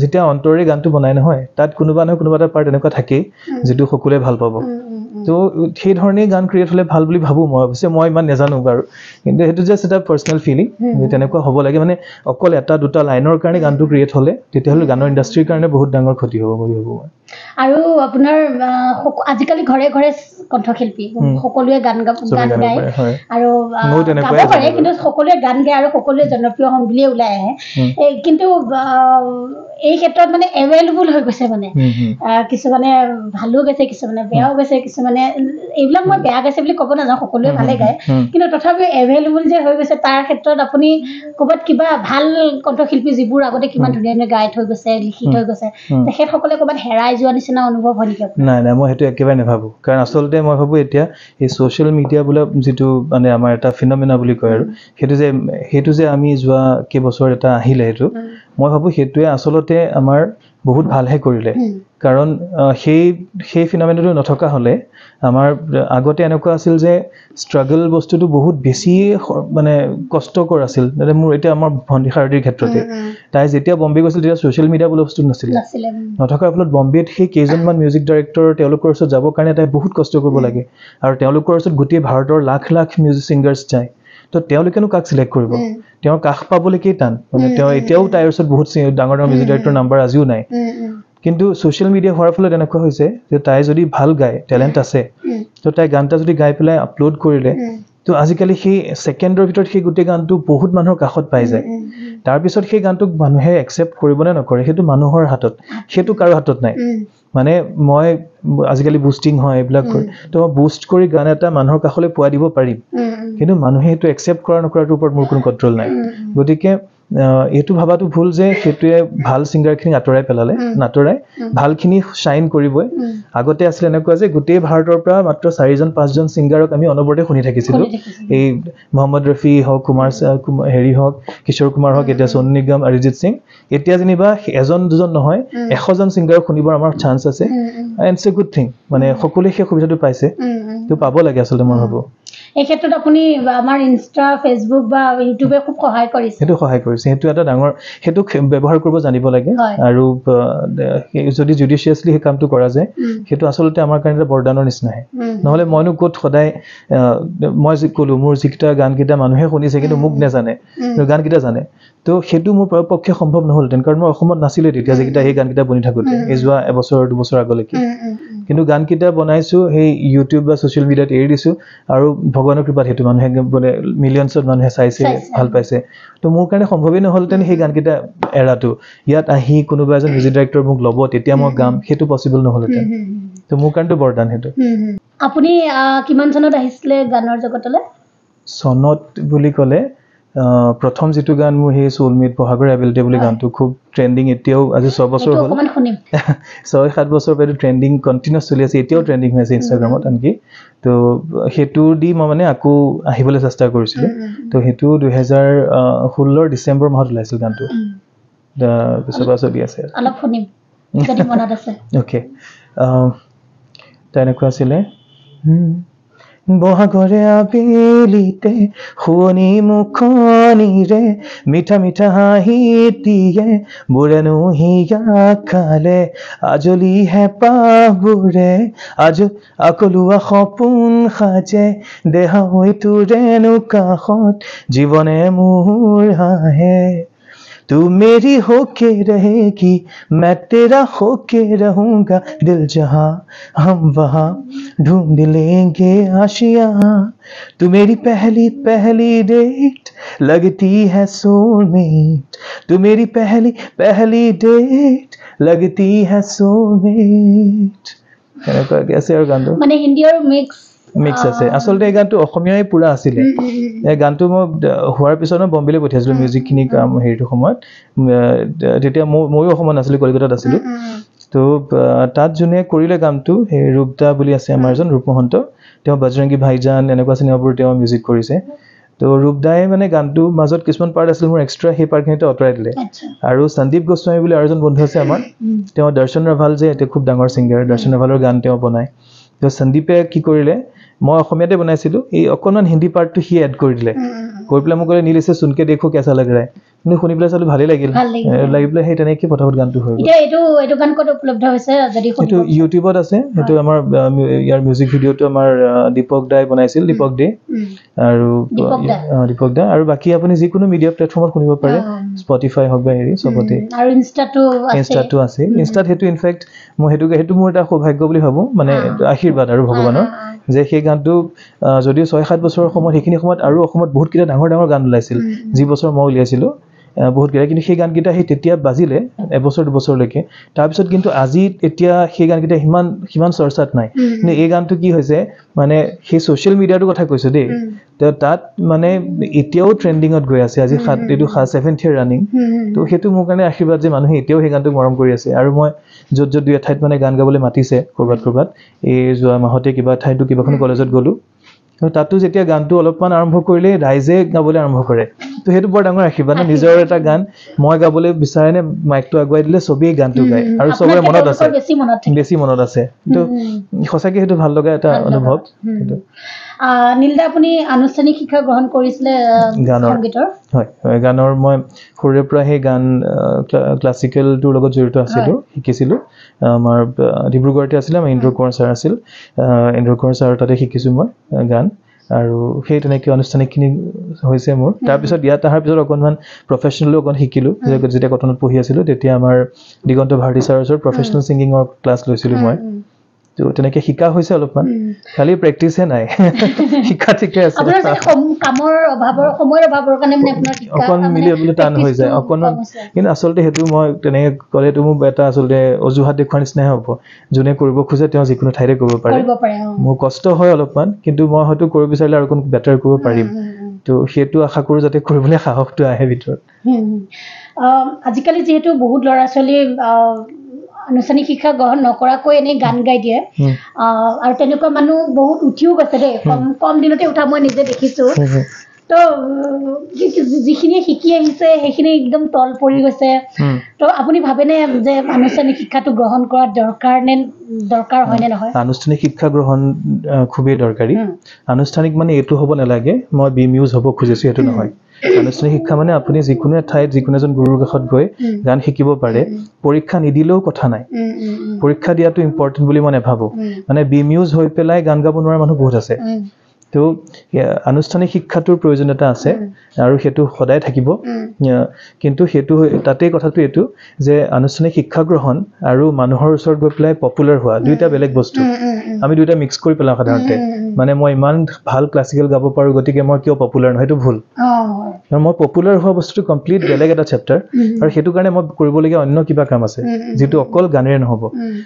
যেতিয়া অন্তৰে গানটো বনাই নহয় তাত কোনোবা নহয় কোনোবা এটা পাৰ্ট এনেকুৱা থাকেই যিটো সকলোৱে ভাল পাব তো সেই ধৰণে গান ক্ৰিয়েট হ'লে ভাল বুলি ভাবোঁ মই অৱশ্যে মই ইমান নাজানো বাৰু কিন্তু সেইটো জাষ্ট এটা পাৰ্চনেল ফিলিং তেনেকুৱা হ'ব লাগে মানে অকল এটা দুটা লাইনৰ কাৰণে গানটো ক্ৰিয়েট হ'লে তেতিয়াহ'লে গানৰ ইণ্ডাষ্ট্ৰিৰ কাৰণে বহুত ডাঙৰ ক্ষতি হ'ব বুলি ভাবোঁ মই আৰু আপোনাৰ আজিকালি ঘৰে ঘৰে কণ্ঠশিল্পী সকলোৱে গান গায় আৰু গাব পাৰে কিন্তু সকলোৱে গান গায় আৰু সকলোৱে জনপ্ৰিয় হ'ম বুলিয়ে ওলাই আহে কিন্তু এই ক্ষেত্ৰত মানে এভেইলেবল হৈ গৈছে মানে কিছুমানে ভালো গাইছে কিছুমানে বেয়াও গাইছে কিছুমানে এইবিলাক মই বেয়া গাইছে বুলি ক'ব নাযাওঁ সকলোৱে ভালে গায় কিন্তু তথাপিও এভেইলেবল যে হৈ গৈছে তাৰ ক্ষেত্ৰত আপুনি ক'ৰবাত কিবা ভাল কণ্ঠশিল্পী যিবোৰ আগতে কিমান ধুনীয়া ধুনীয়া গাই থৈ গৈছে লিখি থৈ গৈছে তেখেতসকলে ক'ৰবাত হেৰাই যোৱা নিচিনা অনুভৱ হয় নেকি নাই নাই মই সেইটো একেবাৰে নাভাবোঁ কাৰণ আচলতে মই ভাবোঁ এতিয়া এই ছ'চিয়েল মিডিয়া বোলা যিটো মানে আমাৰ এটা ফিনমিনা বুলি কয় আৰু সেইটো যে আমি যোৱা কেইবছৰ এটা আহিলে সেইটো মই ভাবোঁ সেইটোৱে আচলতে আমাৰ বহুত ভালহে কৰিলে কাৰণ সেই ফিনমিনাটো নথকা হ'লে আমাৰ আগতে এনেকুৱা আছিল যে ষ্ট্ৰাগল বস্তুটো বহুত বেছি মানে কষ্টকৰ আছিল মোৰ এতিয়া আমাৰ ভণ্টি শাৰদীৰ ক্ষেত্ৰতে তাই যেতিয়া বম্বে গৈছিল তেতিয়া ছ'চিয়েল মিডিয়া বোলা বস্তু নাছিলে নথকাৰ ফলত বম্বেত সেই কেইজনমান মিউজিক ডাইৰেক্টৰ তেওঁলোকৰ ওচৰত যাবৰ কাৰণে তাই বহুত কষ্ট কৰিব লাগে আৰু তেওঁলোকৰ ওচৰত গোটেই ভাৰতৰ লাখ লাখ মিউজিক ছিংগাৰ্ছ যায় তো তেওঁলোকেনো কাক চিলেক্ট কৰিব তেওঁৰ কাষ পাবলৈকেই টান মানে তেওঁ এতিয়াও তাইৰ ওচৰত বহুত ডাঙৰ ডাঙৰ মিউজিক ডাইৰেক্টৰ নাম্বাৰ আজিও নাই কিন্তু ছ'চিয়েল মিডিয়া হোৱাৰ ফলত এনেকুৱা হৈছে যে তাই যদি ভাল গায় টেলেণ্ট আছে তো তাই গানটা যদি গাই পেলাই আপলোড কৰিলে তো আজিকালি সেই ছেকেণ্ডৰ ভিতৰত সেই গোটেই গানটো বহুত মানুহৰ কাষত পাই যায় তাৰপিছত সেই গানটোক মানুহে একচেপ্ট কৰিব নে নকৰে সেইটো মানুহৰ হাতত সেইটো কাৰো হাতত নাই মানে মই আজিকালি বুষ্টিং হয় এইবিলাক কৰি তো মই বুষ্ট কৰি গান এটা মানুহৰ কাষলৈ পোৱাই দিব পাৰিম কিন্তু মানুহে সেইটো একচেপ্ট কৰা নকৰাটোৰ ওপৰত মোৰ কোনো কণ্ট্ৰল নাই গতিকে এইটো ভাবাটো ভুল যে সেইটোৱে ভাল ছিংগাৰখিনি আঁতৰাই পেলালে নাতৰাই ভালখিনি শ্বাইন কৰিবই আগতে আছিলে এনেকুৱা যে গোটেই ভাৰতৰ পৰা মাত্ৰ 4-5জন ছিংগাৰক আমি অনবৰতে শুনি থাকিছিলোঁ এই মহম্মদ ৰফি হওক হেৰি হওক কিশোৰ কুমাৰ হওক এতিয়া সোনু নিগম অৰিজিত সিং এতিয়া যেনিবা এজন দুজন নহয় 100জন ছিংগাৰক শুনিবৰ আমাৰ চান্স আছে and it's a good thing মানে সকলোৱে সেই সুবিধাটো পাইছে তো পাব লাগে আচলতে মই ভাবোঁ এই ক্ষেত্ৰত আপুনি আমাৰ ইনষ্টা ফেচবুক বা ইউটিউবে খুব সহায় কৰিছে সেইটো এটা ডাঙৰ সেইটো ব্যৱহাৰ কৰিব জানিব লাগে আৰু যদি জুডিচিয়াছলি সেই কামটো কৰা যায় সেইটো আচলতে আমাৰ কাৰণে এটা বৰদানৰ নিচিনাহে নহ'লে মইনো ক'ত সদায় মই ক'লোঁ মোৰ যিকেইটা গানকেইটা মানুহে শুনিছে কিন্তু মোক নাজানে গানকেইটা জানে তো সেইটো মোৰ পক্ষে সম্ভৱ নহ'লহেঁতেন কাৰণ মই অসমত নাছিলোঁ তেতিয়া যিকেইটা সেই গানকেইটা বনি থাকোঁতে এই যোৱা এবছৰ দুবছৰ আগলৈকে কিন্তু গানকেইটা বনাইছোঁ সেই ইউটিউব বা ছ'চিয়েল মিডিয়াত এৰি দিছোঁ আৰু ভগৱানৰ কৃপাত সেইটো মানুহে মানে মিলিয়নছত মানুহে চাইছে ভাল পাইছে তো মোৰ কাৰণে সম্ভৱেই নহ'লহেঁতেন সেই গানকেইটা এৰাটো ইয়াত আহি কোনোবা এজন মিউজিক ডাইৰেক্টৰ মোক ল'ব তেতিয়া মই গাম সেইটো পচিবল নহ'লহেঁতেন তো মোৰ কাৰণেতো বৰদান সেইটো আপুনি কিমান চনত আহিছিলে গানৰ জগতলৈ চনত বুলি ক'লে প্ৰথম যেটো গান মোৰ হে সোলমেট বহাগৰ এবিলিটি বুলি গানটো খুব ট্ৰেন্ডিং এতিয়াও আজি 6 বছৰ হ'ল 6-7 বছৰ পৰে ট্ৰেন্ডিং কন্টিনিউয়াস চলি আছে এতিয়াও ট্ৰেন্ডিং হৈ আছে ইনষ্টাগ্ৰামত আনকি তো হেতু দি মই মানে আকৌ আহিবলৈ চেষ্টা কৰিছিলো তো হেতু 2016 ডিসেম্বৰ মাহত ওলাইছিল গানটো পিছৰ চলি আছে অলপ শুনিম যদি মনত আছে ওকে তেনেকুৱা আছিলে বহাগৰে আবেলিতে শুনি মুখনিৰে মিঠা মিঠা হাঁহি দিয়ে বুৰেনো হিয়া খালে আজলি হেঁপাহবোৰে আজ আকলুৱা সপোন সাজে দেহা হৈ তোৰেনো কাষত জীৱনে মোৰ হাঁহে तू मेरी होके रहेगी मैं तेरा होके रहूंगा दिल जहां हम वहां ढूंढ लेंगे आशियां तू मेरी पहली पहली डेट लगती है सोलमेट तू मेरी पहली पहली डेट लगती है सोलमेट कैसे और गान माने हिंदी और মিক্স আছে আসলে এই গানটো অসমীয়াই পুৰা আছিল এই গানটো মই হোৱাৰ পিছত মই বম্বেলৈ পঠিয়াইছিলো মিউজিক খিনি কাম হেৰিটো সময়ত তেতিয়া ময়ো অসমত আছিলো কলিকতাত আছিলো তো তাত যোনে কৰিলে গানটো সেই ৰূপদা বুলি আছে আমাৰ এজন ৰূপমহন্ত তেওঁ বজৰংগী ভাইজান এনেকুৱা চিনেমাবোৰ তেওঁ মিউজিক কৰিছে তো ৰূপদাই মানে গানটো মাজত কিছুমান পাৰ্ট আছিল মোৰ এক্সট্ৰা সেই পাৰ্টখিনিতে অতৰাই দিলে আৰু সন্দীপ গোস্বামী বুলি আৰু এজন বন্ধু আছে আমাৰ তেওঁ দৰ্শন ৰাভাল যে এটা খুব ডাঙৰ সিঙ্গাৰ দৰ্শন ৰাভালৰ গান তেওঁ বনায় তো সন্দীপে কি কৰিলে মই অসমীয়াতে বনাইছিলো এই অকনমান হিন্দী পাৰ্টটো হি এড কৰি দিলে কৈ পেলাই মোক ক'লে নীলিছে সুনকে দেখো কেসা লাগ ৰहा है কিন্তু শুনি পেলাই চালো ভালেই লাগিল লাগিলে সেই তেনেকৈ পঠাবত গানটো হৈ গ'ল এইটো গান ক'ত উপলব্ধ হৈছে যদি এইটো ইউটিউবত আছে এইটো আমাৰ ইয়াৰ মিউজিক ভিডিঅ'টো আমাৰ দীপক দাই বনাইছিল দীপক দে আৰু দীপক দা আৰু বাকি আপুনি যিকোনো মিডিয়া প্লেটফৰ্মত শুনিব পাৰে স্পটিফাই হওক বা হেৰি সবতে আৰু ইনষ্টাটো আছে ইনষ্টাত হেতু ইনফেক্ট মই হেতু মোৰ এটা সৌভাগ্য বুলি ভাবো মানে আশীৰ্বাদ আৰু ভগৱানৰ যে সেই গানটো যদিও 6-7 বছৰৰ সময়ত সেইখিনি সময়ত আৰু অসমত বহুত কিটা ডাঙৰ ডাঙৰ গান ওলাইছিল যি বছৰ মই উলিয়াইছিলো বহুত কিটা কিন্তু সেই গানকেইটা সেই তেতিয়া বাজিলে এবছৰ দুবছৰলৈকে তাৰপিছত কিন্তু আজি এতিয়া সেই গানকেইটা হিমান চৰ্চাত নাই কিন্তু এই গানটো কি হৈছে মানে সেই সোশ্যাল মিডিয়াৰ কথা কৈছো দেই তাত মানে এতিয়াও ট্ৰেন্ডিংত গৈ আছে আজি 7th ইয়াৰ ৰানিং তো হেতু মোৰ কাৰণে আশীৰ্বাদ যে মানুহে এতিয়াও সেই গানটো মৰম কৰি আছে আৰু মই যত দুই ঠাইত মানে গান গাবলৈ মাতিছে কৰবাত এই যোৱা মাহতে কিবা ঠাইতো কিবাখন কলেজত গলো তাতো যেতিয়া গানটো অলপমান আৰম্ভ কৰিলে ৰাইজে গাবলৈ আৰম্ভ কৰে তো হেতু বৰ ডাঙৰ আশীৰ্বাদ নিজৰ এটা গান মই গাবলৈ বিচাৰেনে মাইকটো আগুৱাই দিলে সবেই গানটো গায় আৰু সবৰে মনত আছে বেছি মনত আছে তো সঁচাকৈ হেতু ভাল লগা এটা অনুভৱ নীলদা আপুনি আনুষ্ঠানিক শিক্ষা গ্ৰহণ কৰিছিলে সংগীতৰ হয় গানৰ মই সৰুৰে পৰা সেই গান ক্লাছিকেলটোৰ লগত জড়িত আছিলো শিকিছিলো আমাৰ ডিব্ৰুগড়তে আছিল আমাৰ ইন্দ্ৰ কুমাৰ ছাৰ আছিল ইন্দ্ৰ কুমাৰ ছাৰ তাতে শিকিছো মই গান আৰু সেই তেনেকৈ আনুষ্ঠানিকখিনি হৈছে মোৰ তাৰপিছত ইয়াত অহাৰ পিছত অকণমান প্ৰফেশ্যনেলো অকণ শিকিলো যেতিয়া কটনত পঢ়ি আছিলো তেতিয়া আমাৰ দিগন্ত ভাৰতী ছাৰৰ ওচৰত প্ৰফেশ্যনেল ছিংগিঙৰ ক্লাছ লৈছিলো মই তো তেনেকৈ শিকা হৈছে অলপমান খালি প্ৰেক্টিছে নাই শিকা ঠিকে আছে কামৰ অভাৱৰ সময়ৰ অভাৱৰ কাৰণে মানে আপোনাৰ শিকা অকণ মিলিবলৈ টান হৈ যায় অকণমান কিন্তু আচলতে সেইটো মই তেনেকৈ ক'লেতো মোৰ এটা আচলতে অজুহাত দেখুৱাৰ নিচিনাহে হ'ব যোনে কৰিব খোজে তেওঁ যিকোনো ঠাইতে কৰিব পাৰে মোৰ কষ্ট হয় অলপমান কিন্তু মই হয়তো কৰিব বিচাৰিলে আৰু অকণ বেটাৰ কৰিব পাৰিম তো সেইটো আশা কৰোঁ যাতে কৰিবলৈ সাহসটো আহে ভিতৰত আজিকালি যিহেতু বহুত ল'ৰা ছোৱালী আনুষ্ঠানিক শিক্ষা গ্ৰহণ নকৰাকৈ এনেই গান গাই দিয়ে আৰু তেনেকুৱা মানুহ বহুত উঠিও গৈছে দেই কম দিনতে উঠা মই নিজে দেখিছো তো যিখিনিয়ে শিকি আহিছে সেইখিনি একদম তল পৰি গৈছে তো আপুনি ভাবেনে যে আনুষ্ঠানিক শিক্ষাটো গ্ৰহণ কৰা দৰকাৰ হয়নে নহয় আনুষ্ঠানিক শিক্ষা গ্ৰহণ খুবেই দৰকাৰী আনুষ্ঠানিক মানে এইটো হ'ব নালাগে মই বিমিউজ হ'ব খুজিছো সেইটো নহয় আনুষ্ঠানিক শিক্ষা মানে আপুনি যিকোনো ঠাইত যিকোনো এজন গুৰুৰ কাষত গৈ গান শিকিব পাৰে পৰীক্ষা নিদিলেও কথা নাই পৰীক্ষা দিয়াটো ইম্পৰ্টেণ্ট বুলি মই নাভাবো মানে বিমিউজ হৈ পেলাই গান গাব নোৱাৰা মানুহ বহুত আছে তো আনুষ্ঠানিক শিক্ষাটোৰ প্ৰয়োজনীয়তা আছে আৰু সেইটো সদায় থাকিব কিন্তু সেইটো তাতেই কথাটো এইটো যে আনুষ্ঠানিক শিক্ষা গ্ৰহণ আৰু মানুহৰ ওচৰত গৈ পেলাই পপুলাৰ হোৱা দুইটা বেলেগ বস্তু আমি দুইটা মিক্স কৰি পেলাওঁ সাধাৰণতে মানে মই ইমান ভাল ক্লাছিকেল গাব পাৰোঁ গতিকে মই কিয় পপুলাৰ নহয় সেইটো ভুল আৰু মই পপুলাৰ হোৱা বস্তুটো কমপ্লিট বেলেগ এটা চেপ্টাৰ আৰু সেইটো কাৰণে মই কৰিবলগীয়া অন্য কিবা কাম আছে যিটো অকল গানেৰে নহ'ব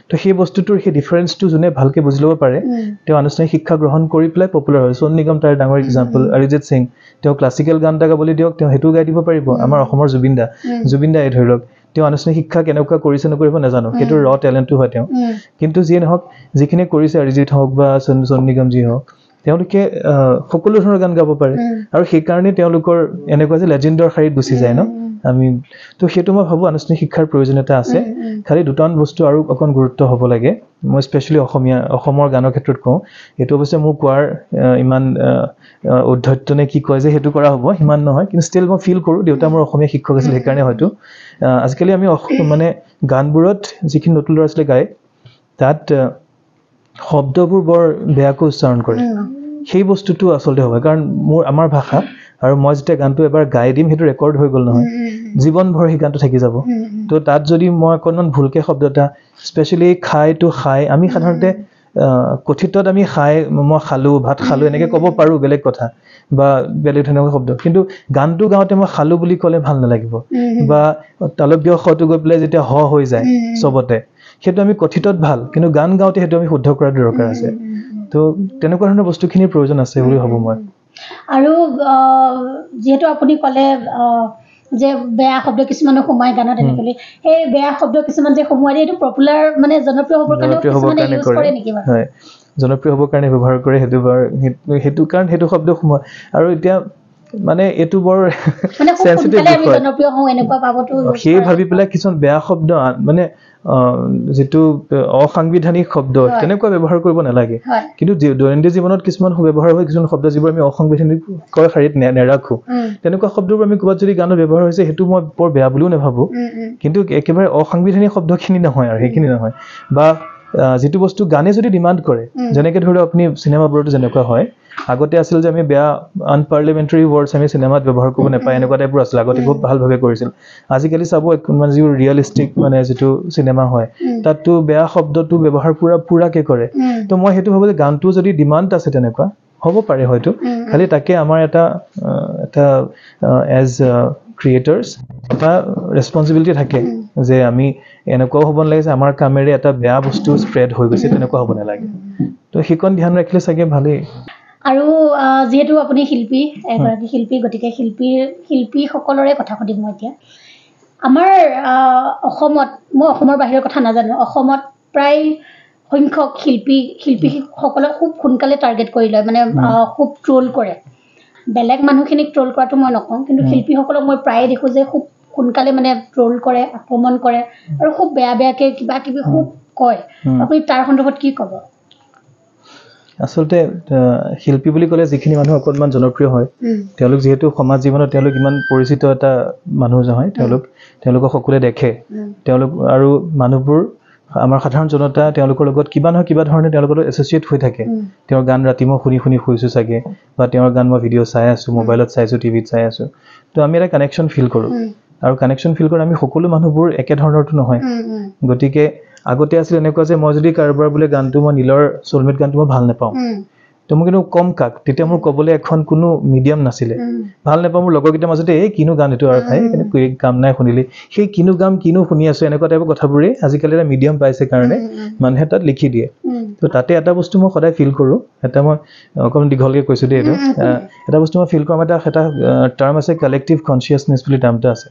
তো সেই বস্তুটোৰ সেই ডিফাৰেঞ্চটো যোনে ভালকৈ বুজি ল'ব পাৰে তেওঁ আনুষ্ঠানিক শিক্ষা গ্ৰহণ কৰি পেলাই পপুলাৰ হৈ সোনু নিগম তাৰ ডাঙৰ এক্সাম্পল অৰিজিত সিং তেওঁ ক্লাছিকেল গান এটা গাবলৈ দিয়ক তেওঁ হেতু গাই দিব পাৰিব আমাৰ অসমৰ জুবিন দা এই ধৰি লওক তেওঁ আনুষ্ঠানিক শিক্ষা কেনেকুৱা কৰিছে নকৰিব নাজানো সেইটো ৰ টেলেণ্টটো হয় তেওঁ কিন্তু যিয়ে নহওক যিখিনি কৰিছে অৰিজিত হওক বা সোনু নিগম যি হওক তেওঁলোকে সকলো ধৰণৰ গান গাব পাৰে আৰু সেই কাৰণে তেওঁলোকৰ এনেকুৱা যে লেজেণ্ডৰ শাৰীত গুচি যায় ন আমি তো সেইটো মই ভাবো আনুষ্ঠানিক শিক্ষাৰ প্ৰয়োজনীয়তা আছে খালি দুটান বস্তু আৰু অকণ গুৰুত্ব হ'ব লাগে মই স্পেচিয়েলি অসমৰ গানৰ ক্ষেত্ৰত কওঁ এইটো অৱশ্যে মোৰ কোৱাৰ ইমান উদ্ধত্ত নে কি কয় যে সেইটো কৰা হ'ব ইমান নহয় কিন্তু ষ্টিল মই ফিল কৰোঁ দেউতা মোৰ অসমীয়া শিক্ষক আছিল সেইকাৰণে হয়তো আজিকালি আমি মানে গানবোৰত যিখিনি নতুন ল'ৰা ছোৱালী গায় তাত শব্দবোৰ বৰ বেয়াকৈ উচ্চাৰণ কৰে সেই বস্তুটো আচলতে হ'ব কাৰণ আমাৰ ভাষা আৰু মই যেতিয়া গানটো এবাৰ গাই দিম সেইটো ৰেকৰ্ড হৈ গ'ল নহয় জীৱনভৰ সেই গানটো থাকি যাব তো তাত যদি মই অকণমান ভুলকৈ শব্দ এটা স্পেচিয়েলি খাই আমি সাধাৰণতে কথিতত আমি মই খালোঁ ভাত খালোঁ এনেকৈ ক'ব পাৰোঁ বেলেগ কথা বা বেলেগ ধৰণৰ শব্দ কিন্তু গানটো গাওঁতে মই খালোঁ বুলি ক'লে ভাল নালাগিব বা তালব্য খটো গৈ পেলাই যেতিয়া হৈ যায় চবতে সেইটো আমি কথিতত ভাল কিন্তু গান গাওঁতে সেইটো আমি শুদ্ধ কৰাৰ দৰকাৰ আছে তো তেনেকুৱা ধৰণৰ বস্তুখিনিৰ প্ৰয়োজন আছে বুলি ভাবোঁ মই আৰু যেহেতু আপুনি ক'লে যে বেয়া শব্দ কিছুমানে সোমাই গানত এনেকৈ সেই বেয়া শব্দ কিছুমান যে সোমোৱাই দিয়ে এইটো পপুলাৰ মানে জনপ্ৰিয় হ'বৰ কাৰণে কিছুমানে ইউজ কৰে নেকি বাৰু হয় জনপ্ৰিয় হ'বৰ কাৰণে ব্যৱহাৰ কৰে সেইটো কাৰণ সেইটো শব্দ সোমোৱা আৰু এতিয়া মানে এইটো বৰ সেনচিটিভ বিষয় জনপ্ৰিয় হওঁ এনেকুৱা পাবতো সেই ভাবি পেলাই কিছুমান বেয়া শব্দ মানে যেটো অসাংবিধানিক শব্দ তেনেকুৱা ব্যৱহাৰ কৰিব নালাগে কিন্তু দৈনন্দিন জীৱনত কিছুমান ব্যৱহাৰ হয় কিছুমান শব্দ যিবোৰ আমি অসাংবিধানিকৰ শাৰীত নেৰাখো তেনেকুৱা শব্দবোৰ আমি ক'ৰবাত যদি গানত ব্যৱহাৰ হৈছে সেইটো মই বৰ বেয়া বুলিও নাভাবোঁ কিন্তু একেবাৰে অসাংবিধানিক শব্দখিনি নহয় আৰু সেইখিনি নহয় বা যেটো বস্তু গানে যদি ডিমান্ড কৰে যেনেকৈ ধৰি লওক আপুনি চিনেমাবোৰতো যেনেকুৱা হয় আগতে আছিল যে আমি বেয়া আনপাৰ্লিমেণ্টাৰী ৱৰ্ডছ আমি চিনেমাত ব্যৱহাৰ কৰিব নাপায় এনেকুৱা টাইপৰ আছিল আগতে খুব ভালভাৱে কৰিছিল আজিকালি চাব মানে যিবোৰ ৰিয়েলিষ্টিক মানে যেটো চিনেমা হয় তাততো বেয়া শব্দটো ব্যৱহাৰ পুৰাকৈ কৰে তো মই সেইটো ভাবোঁ যে গানটো যদি ডিমাণ্ড আছে তেনেকুৱা হ'ব পাৰে হয়তো খালি তাকে আমাৰ এটা এজ ক্ৰিয়েটাৰ্ছ এটা ৰেছপঞ্চিবিলিটি থাকে যে আমি এনেকুৱাও হ'ব নালাগে যে আমাৰ কামেৰে এটা বেয়া বস্তু স্প্ৰেড হৈ গৈছে তেনেকুৱা হ'ব নালাগে তো সেইকণ ধ্যান ৰাখিলে চাগে ভালেই আৰু যেহেতু আপুনি শিল্পী এগৰাকী শিল্পী গতিকে শিল্পীসকলৰে কথা সুধিম মই এতিয়া আমাৰ অসমত মই অসমৰ বাহিৰৰ কথা নাজানো অসমত প্ৰায় সংখ্যক শিল্পীসকলক খুব সোনকালে টাৰ্গেট কৰি লয় মানে খুব ট্ৰল কৰে বেলেগ মানুহখিনিক ট্ৰল কৰাটো মই নকওঁ কিন্তু শিল্পীসকলক মই প্ৰায়ে দেখোঁ যে খুব সোনকালে মানে ট্ৰল কৰে আক্ৰমণ কৰে আৰু খুব বেয়াকৈ কিবা কিবি খুব কয় আপুনি তাৰ সন্দৰ্ভত কি ক'ব আচলতে শিল্পী বুলি ক'লে যিখিনি মানুহ অকণমান জনপ্ৰিয় হয় তেওঁলোক যিহেতু সমাজ জীৱনত তেওঁলোক ইমান পৰিচিত এটা মানুহ নহয় তেওঁলোকক সকলোৱে দেখে তেওঁলোক আৰু মানুহবোৰ আমাৰ সাধাৰণ জনতা তেওঁলোকৰ লগত কিবা নহয় কিবা ধৰণে তেওঁলোকৰ লগত এছ'চিয়েট হৈ থাকে তেওঁৰ গান ৰাতি মই শুনি শুইছোঁ চাগে বা তেওঁৰ গান মই ভিডিঅ' চাই আছোঁ মোবাইলত চাইছোঁ টিভিত চাই আছোঁ তো আমি এটা কানেকশ্যন ফিল কৰোঁ আৰু কানেকশ্যন ফিল কৰোঁ আমি সকলো মানুহবোৰ একেধৰণৰতো নহয় গতিকে আগতে আছিল এনেকুৱা যে মই যদি কাৰোবাৰ বোলে গানটো মই নীলৰ সোলমেট গানটো মই ভাল নাপাওঁ তো মই কিন্তু কম কাক তেতিয়া মোৰ ক'বলৈ এখন কোনো মিডিয়াম নাছিলে ভাল নাপাওঁ মোৰ লগৰকেইটাৰ মাজতে এই কিনো গান এইটো আৰু ভাই কিন্তু কাম নাই শুনিলি সেই কিনো শুনি আছোঁ এনেকুৱা টাইপৰ কথাবোৰেই আজিকালি এটা মিডিয়াম পাইছে কাৰণে মানুহে তাত লিখি দিয়ে তো তাতে এটা বস্তু মই সদায় ফিল কৰোঁ এটা মই অকণমান দীঘলকৈ কৈছোঁ দেই এইটো এটা বস্তু মই ফিল কৰোঁ আমাৰ এটা টাৰ্ম আছে কালেক্টিভ কনচিয়াছনেছ বুলি টাৰ্মটো আছে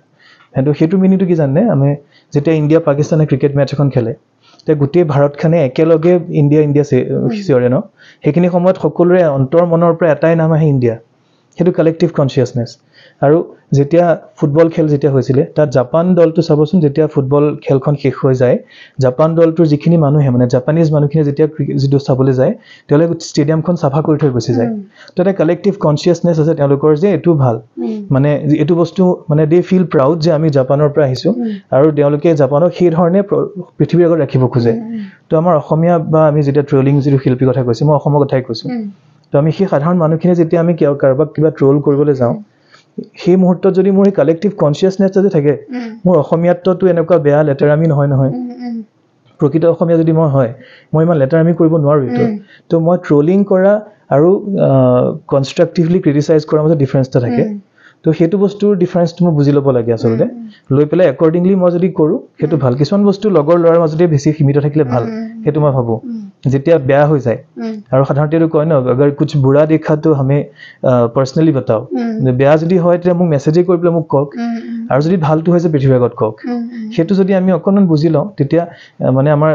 সেইটো মিনিংটো কি জানে আমি যেতিয়া ইণ্ডিয়া পাকিস্তানে ক্ৰিকেট মেটচ এখন খেলে তেতিয়া গোটেই ভাৰতখনে একেলগে ইণ্ডিয়া চিঞৰে ন সেইখিনি সময়ত সকলোৰে অন্তৰ মনৰ পৰা এটাই নাম আহে ইণ্ডিয়া সেইটো কালেক্টিভ কনচিয়াছনেছ আৰু যেতিয়া ফুটবল খেল যেতিয়া হৈছিলে তাত জাপান দলটো চাবচোন যেতিয়া ফুটবল খেলখন শেষ হৈ যায় জাপান দলটোৰ যিখিনি মানুহে মানে জাপানিজ মানুহখিনি যেতিয়া যিটো চাবলৈ যায় তেওঁলোকে ষ্টেডিয়ামখন চাফা কৰি থৈ গুচি যায় তো এটা কালেক্টিভ কনচিয়াছনেছ আছে তেওঁলোকৰ যে এইটো ভাল মানে এইটো বস্তু মানে দে ফিল প্ৰাউড যে আমি জাপানৰ পৰা আহিছোঁ আৰু তেওঁলোকে জাপানক সেই ধৰণে পৃথিৱীৰ আগত ৰাখিব খোজে তো আমাৰ অসমীয়া বা আমি যেতিয়া ট্ৰলিং যিটো শিল্পীৰ কথা কৈছোঁ মই অসমৰ কথাই কৈছোঁ তো আমি সেই সাধাৰণ মানুহখিনি যেতিয়া আমি কাৰোবাক কিবা ট্ৰল কৰিবলৈ যাওঁ সেই মুহূৰ্তত যদি মোৰ এই কালেক্টিভ কনচিয়াছনেছ যদি থাকে মোৰ অসমীয়াততো এনেকুৱা বেয়া লেতেৰামি নহয় প্ৰকৃত অসমীয়া যদি মই ইমান লেতেৰামি কৰিব নোৱাৰোঁ এইটো তো মই ট্ৰলিং কৰা আৰু কনষ্ট্ৰাক্টিভলি ক্ৰিটিচাইজ কৰাৰ মাজত ডিফাৰেঞ্চ এটা থাকে তো সেইটো বস্তুৰ ডিফাৰেঞ্চটো মই বুজি ল'ব লাগে আচলতে লৈ পেলাই একৰ্ডিংলি মই যদি কৰোঁ সেইটো ভাল কিছুমান বস্তু লগৰ ল'ৰাৰ মাজতে বেছি সীমিত থাকিলে ভাল সেইটো মই ভাবোঁ যেতিয়া বেয়া হৈ যায় আৰু সাধাৰণতে এইটো কয় ন अगर कुछ बुरा देखा तो हमें पर्सनली बताओ বেয়া যদি হয় তেতিয়া মোক মেছেজে কৰি পেলাই মোক কওক আৰু যদি ভালটো হৈছে পৃথিৱীৰ আগত কওক সেইটো যদি আমি অকণমান বুজি লওঁ তেতিয়া মানে আমাৰ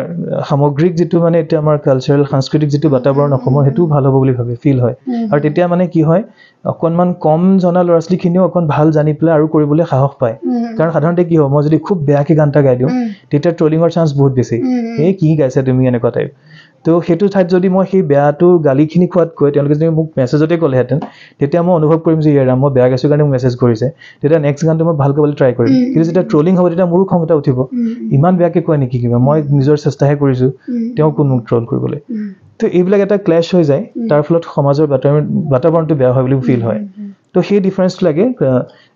সামগ্ৰিক যেটো মানে এটা আমাৰ কালচাৰেল সাংস্কৃতিক যেটো বাতাবৰণ অসমৰ হেতু ভাল হ'ব বুলি ভাবে ফিল হয় আৰু তেতিয়া মানে কি হয় অকণমান কম জনা ল'ৰা-ছোৱালীখিনিও অকণ ভাল জানি পেলাই আৰু কৰিবলৈ সাহস পায় কাৰণ সাধাৰণতে কি হয় মই যদি খুব বেয়াকে গানটা গাই দিওঁ তেতিয়া ট্ৰলিঙৰ চান্স বহুত বেছি এই কি গাইছা তুমি এনেকুৱা টাইপ তো হেতু ঠাইত যদি মই সেই বেয়াটো গালিখিনি খোৱাত কৈ তেওঁলোকে যদি মোক মেছেজতে ক'লেহেঁতেন তেতিয়া মই অনুভৱ কৰিম যে ইয়াৰ মই বেয়া গাইছোঁ কাৰণে মোক মেছেজ কৰিছে তেতিয়া নেক্সট গানটো মই ভালকৈ বুলি ট্ৰাই কৰিম কিন্তু যেতিয়া ট্ৰলিং হ'ব তেতিয়া মোৰো খং এটা উঠিব ইমান বেয়াকে কয় নেকি কিবা মই নিজৰ চেষ্টাহে কৰিছোঁ তেওঁ কোন মোক ট্ৰল কৰিবলৈ তো এইবিলাক এটা ক্লেশ হৈ যায় তাৰ ফলত সমাজৰ বাতাবৰণটো বেয়া হয় বুলি ফিল হয় তো সেই ডিফাৰেন্সটো লাগে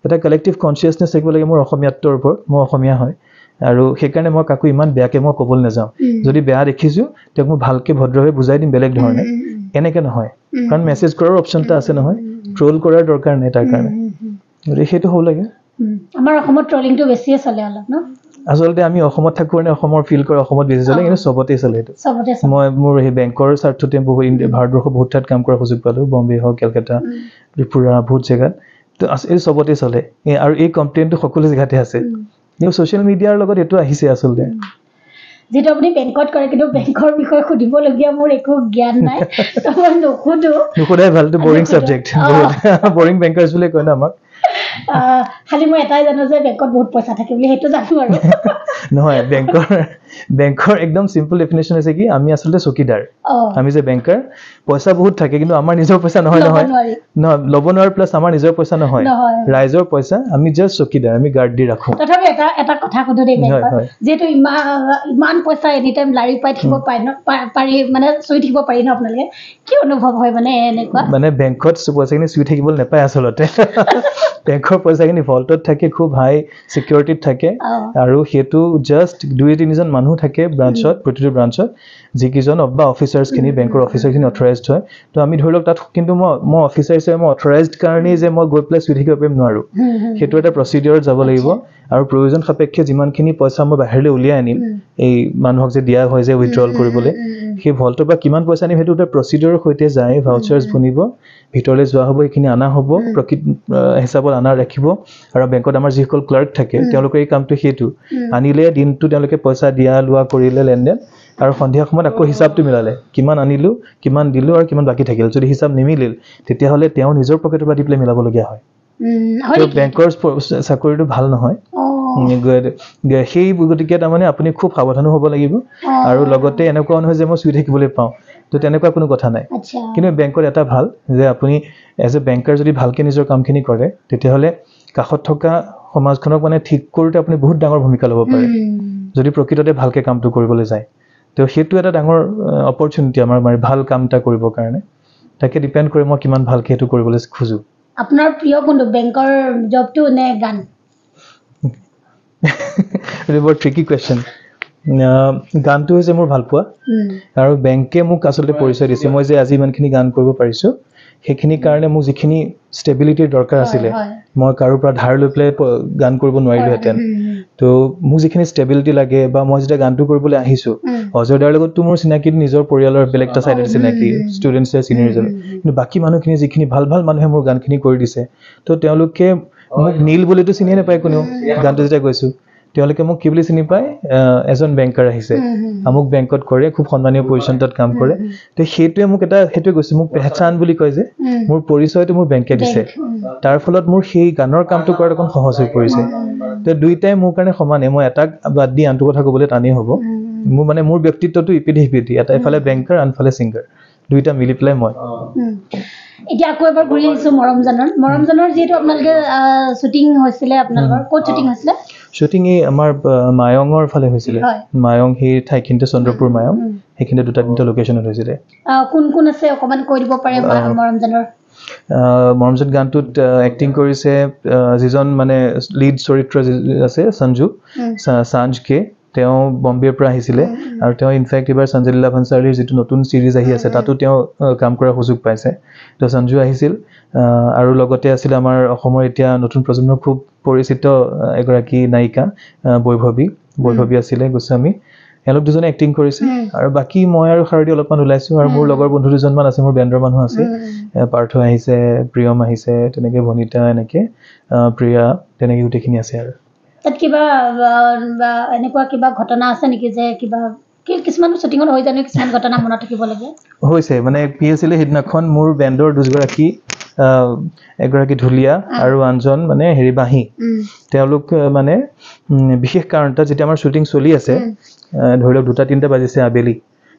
এটা কালেক্টিভ কনচিয়াছনেছ থাকিব লাগে মোৰ অসমীয়াত্বৰ ওপৰত মই অসমীয়া হয় আৰু সেইকাৰণে মই কাকো ইমান বেয়াকে মই ক'বলৈ নাযাওঁ যদি বেয়া দেখিছোঁ তেওঁক মই ভালকে ভদ্ৰভাৱে বুজাই দিম বেলেগ ধৰণে এনেকে নহয় কাৰণ মেছেজ কৰাৰ অপচনটা আছে নহয় ট্ৰল কৰাৰ দৰকাৰ নাই তাৰ কাৰণে গতিকে সেইটো হ'ব লাগে আমাৰ অসমত ট্ৰলিংটো বেছিয়ে চলে অলপ ন আচলতে আমি অসমত থাকোঁ নে অসমৰ ফিল কৰে অসমত বেছি চলে কিন্তু চবতে চলে এইটো মই মোৰ সেই বেংকৰ স্বাৰ্থতে বহুত ভাৰতবৰ্ষ বহুত ঠাইত কাম কৰাৰ সুযোগ পালোঁ বম্বে হওক কেলকাতা ত্ৰিপুৰা বহুত জেগাত তো এই চবতে চলে আৰু এই কমপ্লেইনটো সকলো জেগাতে আছে কিন্তু ছ'চিয়েল মিডিয়াৰ লগত এইটো আহিছে আচলতে যেটো আপুনি বেংকত কৰে কিন্তু বেংকৰ বিষয়ে সুধিবলগীয়া মোৰ একো জ্ঞান নাই মই নুসুধাই ভালটো বৰিং ছাবজেক্ট বৰিং বেংকাৰ্ছ বুলি কয় না আমাক খালি মই এটাই জানো যে বেংকত বহুত পইচা থাকে বুলি সেইটো জানো আৰু নহয় বেংকৰ একদম সিম্পল ডেফিনেশ্যন আছে কি আমি আচলতে চকীদাৰ আমি যে বেংকাৰ পইচা বহুত থাকে কিন্তু আমাৰ নিজৰ পইচা নহয় ল'ব নোৱাৰে প্লাছ আমাৰ নিজৰ পইচা নহয় ৰাইজৰ পইচা আমি জাষ্ট চকীদাৰ আমি গাৰ্ড দি ৰাখোঁ তথাপি এটা কথা সুধো দেই বেংকৰ যেটো ইমান পইচা এনি টাইম লাৰি পাই থাকিব পাৰি মানে চুই থাকিব পাৰি ন আপোনালোকে কি অনুভৱ হয় মানে এনেকুৱা মানে বেংকত পইচাখিনি চুই থাকিবলৈ নাপায় আচলতে বেংকৰ পইচাখিনি ভল্টত থাকে খুব হাই সিকিউৰিটিত থাকে আৰু হেতু জাস্ট 2-3জন মানুহ থাকে ব্ৰাঞ্চত প্ৰতিটো ব্ৰাঞ্চত যিকিজন বা অফিচাৰ্ছখিনি বেংকৰ অফিচাৰখিনি অথৰাইজড হয় তো আমি ধৰি লওক তাত কিন্তু মই অফিচাৰ হিচাপে মই অথৰাইজড কাৰণে যে মই গৈ পেলাই চুই থাকিব পাৰিম নোৱাৰোঁ সেইটো এটা প্ৰচিডিউৰত যাব লাগিব আৰু প্ৰয়োজন সাপেক্ষে যিমানখিনি পইচা মই বাহিৰলৈ উলিয়াই আনিম এই মানুহক যে দিয়া হয় যে উইথড্ৰল কৰিবলৈ সেই ভল্টৰ পৰা কিমান পইচা আনিম সেইটো এটা প্ৰচিডিউৰৰ সৈতে যায় ভাউচাৰ্ছ বনিব ভিতৰলৈ যোৱা হ'ব এইখিনি অনা হ'ব প্ৰকৃত হিচাপত অনা ৰাখিব আৰু বেংকত আমাৰ যিসকল ক্লাৰ্ক থাকে তেওঁলোকৰ এই কামটো সেইটো আনিলে দিনটো তেওঁলোকে পইচা দিয়া লোৱা কৰিলে লেনদেন আৰু সন্ধিয়া সময়ত আকৌ হিচাপটো মিলালে কিমান আনিলোঁ কিমান দিলোঁ আৰু কিমান বাকী থাকিল যদি হিচাপ নিমিলিল তেতিয়াহ'লে তেওঁ নিজৰ পকেটৰ পৰা দি পেলাই মিলাবলগীয়া হয় বেংকৰ চাকৰিটো ভাল নহয় সেই গতিকে তাৰমানে আপুনি খুব সাৱধানো হ'ব লাগিব আৰু লগতে এনেকুৱা নহয় যে মই চুই থাকিবলৈ পাওঁ তো তেনেকুৱা কোনো কথা নাই কিন্তু বেংকত এটা ভাল যে আপুনি এজ এ বেংকাৰ যদি ভালকৈ নিজৰ কামখিনি কৰে তেতিয়াহ'লে কাষত থকা সমাজখনক মানে ঠিক কৰোঁতে আপুনি বহুত ডাঙৰ ভূমিকা ল'ব পাৰে যদি প্ৰকৃততে ভালকৈ কামটো কৰিবলৈ যায় তো সেইটো এটা ডাঙৰ অপৰচুনিটি আমাৰ মানে ভাল কাম এটা কৰিবৰ কাৰণে তাকে ডিপেণ্ড কৰে মই কিমান ভালকৈ সেইটো কৰিবলৈ খোজোঁ আপোনাৰ প্ৰিয় কোনটো বেংকৰ জবটো নে গান বৰ ট্ৰিকি কুৱেশ্যন গানটো হৈছে মোৰ ভাল পোৱা আৰু বেংকে মোক আচলতে পৰিচয় দিছে মই যে আজি ইমানখিনি গান কৰিব পাৰিছোঁ সেইখিনিৰ কাৰণে মোক যিখিনি ষ্টেবিলিটিৰ দৰকাৰ আছিলে মই কাৰোৰ পৰা ধাৰ লৈ পেলাই গান কৰিব নোৱাৰিলোহেঁতেন তো মোক যিখিনি ষ্টেবিলিটি লাগে বা মই যেতিয়া গানটো কৰিবলৈ আহিছোঁ অজয়দাৰ লগততো মোৰ চিনাকি নিজৰ পৰিয়ালৰ বেলেগ এটা ছাইডত চিনাকি ষ্টুডেণ্টছে চিনিয়ৰ হিচাপে কিন্তু বাকী মানুহখিনি যিখিনি ভাল ভাল মানুহে মোৰ গানখিনি কৰি দিছে তো তেওঁলোকে মোক নীল বুলিতো চিনিয়ে নাপায় কোনেও গানটো যেতিয়া গৈছোঁ তেওঁলোকে মোক কি বুলি চিনি পায় এজন বেংকাৰ আহিছে আমুক বেংকত কৰে খুব সন্মানীয় পজিশ্যন তাত কাম কৰে তো সেইটোৱে মোক সেইটোৱে কৈছে মোক পেহচান বুলি কয় যে মোৰ পৰিচয়টো মোৰ বেংকে দিছে তাৰ ফলত মোৰ সেই গানৰ কামটো কৰাত অকণ সহজ হৈ পৰিছে তো দুইটাই মোৰ কাৰণে সমানে মই এটাক বাদ দি আনটো কথা ক'বলৈ টানেই হ'ব মোৰ মানে মোৰ ব্যক্তিত্বটো ইপিধি সিপিধি এটা এফালে বেংকাৰ আনফালে ছিংগাৰ দুইটা মিলি পেলাই মই এতিয়া আকৌ এবাৰ ঘূৰি আহিছোঁ মৰমজনৰ যিহেতু আপোনালোকে শ্বুটিং হৈছিলে আপোনালোকৰ ক'ত শ্বুটিং হৈছিলে শ্বুটিং এই আমাৰ মায়ঙৰ ফালে হৈছিলে মায়ং সেই ঠাইখিনিতে চন্দ্ৰপুৰ মায়ং সেইখিনিতে 2-3টা লোকেশ্যনত হৈছিলে কোন কোন আছে অকণমান কৈ দিব পাৰে মৰমজনৰ মৰমজন গানটোত এক্টিং কৰিছে যিজন মানে লিড চৰিত্ৰ আছে সঞ্জু সাঞ্জকে তেওঁ বম্বেৰ পৰা আহিছিলে আৰু তেওঁ ইনফেক্ট এইবাৰ সঞ্জয় লীলা ভাঞ্চালীৰ যিটো নতুন ছিৰিজ আহি আছে তাতো তেওঁ কাম কৰাৰ সুযোগ পাইছে তো সঞ্জু আহিছিল আৰু লগতে আছিল আমাৰ অসমৰ এতিয়া নতুন প্ৰজন্মৰ খুব পৰিচিত এগৰাকী নায়িকা বৈভৱী আছিলে গোস্বামী এওঁলোক দুজনে এক্টিং কৰিছে আৰু বাকী মই আৰু শাৰদী অলপমান ওলাইছোঁ আৰু মোৰ লগৰ বন্ধু দুজনমান আছে মোৰ বেণ্ডৰ মানুহ আছে পাৰ্থ আহিছে প্ৰিয়ম আহিছে তেনেকৈ ভনিতা এনেকৈ প্ৰিয়া তেনেকৈ গোটেইখিনি আছে আৰু তাত কিবা এনেকুৱা কিবা ঘটনা আছে নেকি যে কিবা কিছুমান শ্বুটিঙত হৈ জানো কিছুমান ঘটনা মনত থাকিব লাগে হৈছে মানে কি হৈছিলে সেইদিনাখন মোৰ বেণ্ডৰ দুগৰাকী এগৰাকী ঢুলীয়া আৰু আনজন মানে হেৰি বাঁহী তেওঁলোক মানে বিশেষ কাৰণত যেতিয়া আমাৰ শ্বুটিং চলি আছে ধৰি লওক 2-3টা বাজিছে আবেলি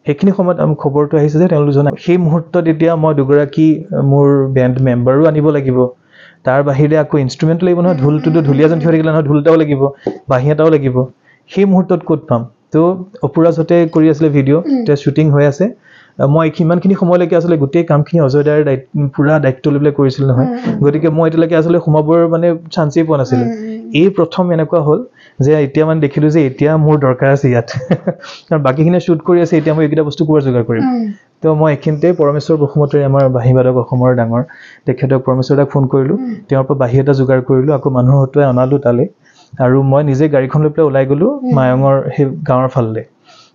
সেইখিনি সময়ত আমি খবৰটো আহিছে যে তেওঁলোকজন সেই মুহূৰ্তত এতিয়া মই দুগৰাকী মোৰ বেণ্ড মেম্বাৰো আনিব লাগিব তাৰ বাহিৰে আকৌ ইনষ্ট্ৰুমেণ্ট লাগিব নহয় ঢোলটোতো ঢুলীয়াজন থৈ থাকিলে নহয় ঢোল এটাও লাগিব বাঁহী এটাও লাগিব সেই মুহূৰ্তত ক'ত পাম তো অপুৰাজতে কৰি আছিলে ভিডিঅ' এতিয়া শ্বুটিং হৈ আছে মই কিমানখিনি সময়লৈকে আচলতে গোটেই কামখিনি অজয়দাৰ পুৰা দায়িত্ব লৈ পেলাই কৰিছিল নহয় গতিকে মই এতিয়ালৈকে আচলতে সোমাবৰ মানে চান্সেই পোৱা নাছিলোঁ এই প্ৰথম এনেকুৱা হ'ল যে এতিয়া মানে দেখিলোঁ যে এতিয়া মোৰ দৰকাৰ আছে ইয়াত কাৰণ বাকীখিনি শ্বুট কৰি আছে এতিয়া মই এইকেইটা বস্তু ক'ৰ যোগাৰ কৰিম তো মই এইখিনিতে পৰমেশ্বৰ বসুমতাৰী আমাৰ বাঁহীবাদক অসমৰ ডাঙৰ তেখেতক পৰমেশ্বৰদাক ফোন কৰিলোঁ তেওঁৰ পৰা বাঁহী এটা যোগাৰ কৰিলোঁ আকৌ মানুহৰ হতুৱাই অনালোঁ তালৈ আৰু মই নিজে গাড়ীখন লৈ পেলাই ওলাই গ'লোঁ মায়ঙৰ সেই গাঁৱৰ ফাললৈ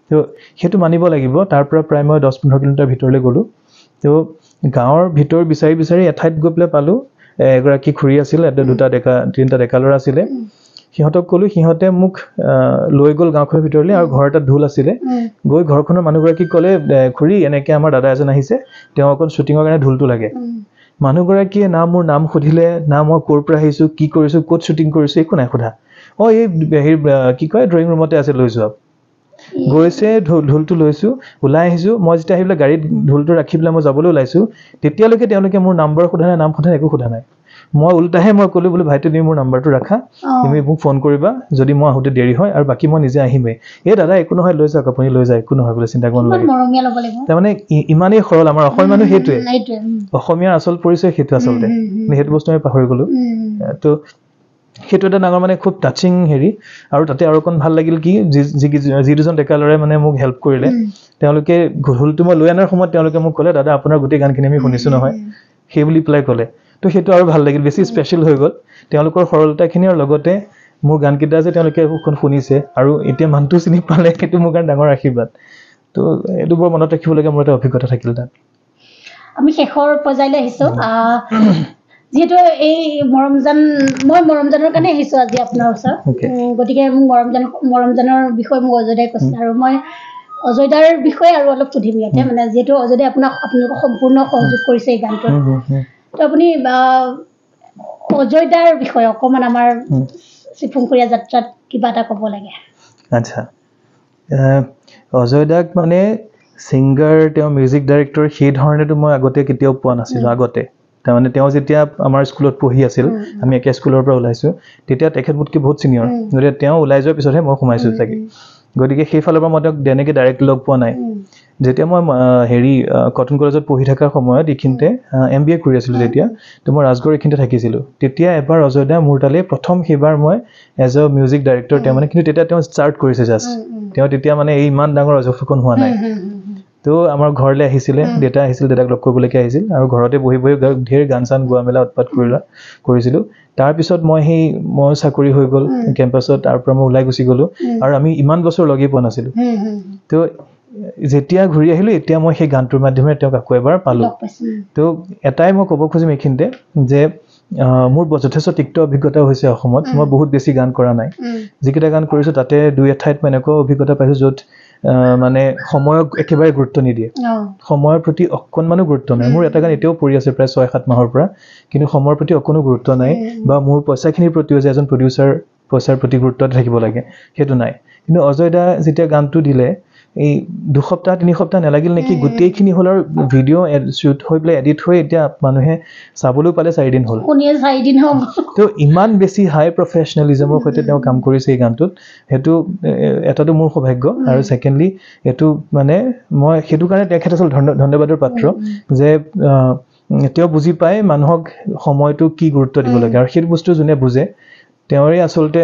তো সেইটো মানিব লাগিব তাৰ পৰা প্ৰায় মই 10-15 কিলোমিটাৰ ভিতৰলৈ গ'লোঁ তো গাঁৱৰ ভিতৰ বিচাৰি বিচাৰি এঠাইত গৈ পেলাই পালোঁ এগৰাকী খুৰী আছিল 2-3টা ডেকা ল'ৰা আছিলে সিহঁতক ক'লোঁ সিহঁতে মোক লৈ গ'ল গাঁওখনৰ ভিতৰলৈ আৰু ঘৰ এটাত ঢোল আছিলে গৈ ঘৰখনৰ মানুহগৰাকীক ক'লে খুৰী এনেকৈ আমাৰ দাদা এজন আহিছে তেওঁ অকণ শ্বুটিঙৰ কাৰণে ঢোলটো লাগে মানুহগৰাকীয়ে না মোৰ নাম সুধিলে না মই ক'ৰ পৰা আহিছোঁ কি কৰিছোঁ ক'ত শ্বুটিং কৰিছোঁ একো নাই সোধা এই কি কয় ড্ৰয়িং ৰুমতে আছে লৈ যোৱা গৈছে ঢোলটো লৈছোঁ ওলাই আহিছোঁ মই যেতিয়া আহি পেলাই গাড়ীত ঢোলটো ৰাখি পেলাই মই যাবলৈ ওলাইছোঁ তেতিয়ালৈকে তেওঁলোকে মোৰ নাম্বাৰ সোধা নাই নাম সোধা একো সোধা নাই মই ওলটাহে মই ক'লোঁ বোলো ভাইটি তুমি মোৰ নাম্বাৰটো ৰাখা তুমি মোক ফোন কৰিবা যদি মই আহোঁতে দেৰি হয় আৰু বাকী মই নিজে আহিমেই এই দাদা একো নহয় লৈ যাওক আপুনি লৈ যায় একো নহয় বোলে চিন্তা কৰিব নালাগে তাৰমানে ইমানেই সৰল আমাৰ অসমীয়া মানুহ সেইটোৱে অসমীয়াৰ আচল পৰিচয় সেইটো আচলতে সেইটো বস্তু আমি পাহৰি গ'লোঁ তো সেইটো এটা ডাঙৰ মানে খুব টাচিং হেৰি আৰু তাতে আৰু অকণ ভাল লাগিল কি যি দুজন ডেকা ল'ৰাই মানে মোক হেল্প কৰিলে তেওঁলোকে ঢোলটো মই লৈ অনাৰ সময়ত তেওঁলোকে মোক ক'লে দাদা আপোনাৰ গোটেই গানখিনি আমি শুনিছোঁ নহয় সেই বুলি পেলাই ক'লে তো সেইটো আৰু ভাল লাগিল বেছি স্পেচিয়েল হৈ গ'ল তেওঁলোকৰ সৰলতাখিনি আৰু লগতে মোৰ গানকেইটা যে তেওঁলোকে শুনিছে আৰু এতিয়া মানুহটো চিনি পালে সেইটো মোৰ কাৰণে ডাঙৰ আশীৰ্বাদ তো এইটো বৰ মনত ৰাখিবলগীয়া মোৰ এটা অভিজ্ঞতা থাকিল তাত আমি শেষৰ পৰ্যায়লৈ আহিছোঁ যিহেতু এই মই মৰমজানৰ কাৰণে আহিছোঁ আজি আপোনাৰ ওচৰত গতিকে মোক মৰমজানৰ বিষয়ে মোক অজয়দাই কৈছে আৰু মই অজয়দাৰ বিষয়ে আৰু অলপ সুধিম ইয়াতে মানে যিহেতু অজয়দাই আপোনালোকক সম্পূৰ্ণ সহযোগ কৰিছে এই গানটোত তো আপুনি অজয়দাৰ বিষয়ে অকণমান আমাৰ চিফুংখুৰীয়া যাত্ৰাত কিবা এটা ক'ব লাগে আচ্ছা অজয়দাক মানে ছিংগাৰ তেওঁ মিউজিক ডাইৰেক্টৰ সেই ধৰণেতো মই আগতে কেতিয়াও পোৱা নাছিলোঁ আগতে তাৰমানে তেওঁ যেতিয়া আমাৰ স্কুলত পঢ়ি আছিল আমি একে স্কুলৰ পৰা ওলাইছোঁ তেতিয়া তেখেত মোতকৈ বহুত ছিনিয়ৰ গতিকে তেওঁ ওলাই যোৱাৰ পিছতহে মই সোমাইছোঁ চাগে গতিকে সেইফালৰ পৰা মই তেওঁক তেনেকৈ ডাইৰেক্ট লগ পোৱা নাই যেতিয়া মই কটন কলেজত পঢ়ি থকাৰ সময়ত এইখিনিতে MBA কৰি আছিলোঁ তেতিয়া তো মই ৰাজগড় এইখিনিতে থাকিছিলোঁ তেতিয়া এবাৰ অজয়দা মোৰ তালৈ প্ৰথম সেইবাৰ মই এজ এ মিউজিক ডাইৰেক্টৰ তেওঁ মানে কিন্তু তেতিয়া তেওঁ ষ্টাৰ্ট কৰিছে জাষ্ট তেওঁ তেতিয়া মানে এই ইমান ডাঙৰ অজয় ফুকন হোৱা নাই তো আমাৰ ঘৰলৈ আহিছিলে দেউতা আহিছিল দেউতাক লগ কৰিবলৈকে আহিছিল আৰু ঘৰতে বহি বহি ঢেৰ গান চান গোৱা মেলা উৎপাত কৰিছিলোঁ তাৰপিছত মই চাকৰি হৈ গ'ল কেম্পাছত তাৰ পৰা মই ওলাই গুচি গ'লোঁ আৰু আমি ইমান বছৰ লগেই পোৱা নাছিলোঁ তো যেতিয়া ঘূৰি আহিলোঁ এতিয়া মই সেই গানটোৰ মাধ্যমেৰে তেওঁক আকৌ এবাৰ পালোঁ তো এটাই মই ক'ব খুজিম এইখিনিতে যে মোৰ যথেষ্ট তিক্ত অভিজ্ঞতা হৈছে অসমত মই বহুত বেছি গান কৰা নাই যিকেইটা গান কৰিছোঁ তাতে 2-1 মই এনেকুৱা অভিজ্ঞতা পাইছোঁ য'ত মানে সময়ক একেবাৰে গুৰুত্ব নিদিয়ে সময়ৰ প্ৰতি অকণমানো গুৰুত্ব নাই মোৰ এটা গান এতিয়াও পৰি আছে প্ৰায় 6-7 মাহৰ পৰা কিন্তু সময়ৰ প্ৰতি অকণো গুৰুত্ব নাই বা মোৰ পইচাখিনিৰ প্ৰতিও যে এজন প্ৰডিউচাৰ পইচাৰ প্ৰতি গুৰুত্ব থাকিব লাগে সেইটো নাই কিন্তু অজয়দা যেতিয়া গানটো দিলে এই 2 সপ্তাহ 3 সপ্তাহ নালাগিল নেকি গোটেইখিনি হ'ল আৰু ভিডিঅ' শ্বুট হৈ পেলাই এডিট হৈ এতিয়া মানুহে চাবলৈ পালে 4 দিন হ'ল তো ইমান বেছি হাই প্ৰফেচনেলিজমৰ সৈতে তেওঁ কাম কৰিছে এই গানটোত সেইটো এটাতো মোৰ সৌভাগ্য আৰু ছেকেণ্ডলি এইটো মানে মই সেইটো কাৰণে তেখেত আচল ধন্যবাদৰ পাত্ৰ যে তেওঁ বুজি পায় মানুহক সময়টো কি গুৰুত্ব দিব লাগে আৰু সেইটো বস্তু যোনে বুজে তেওঁৰে আচলতে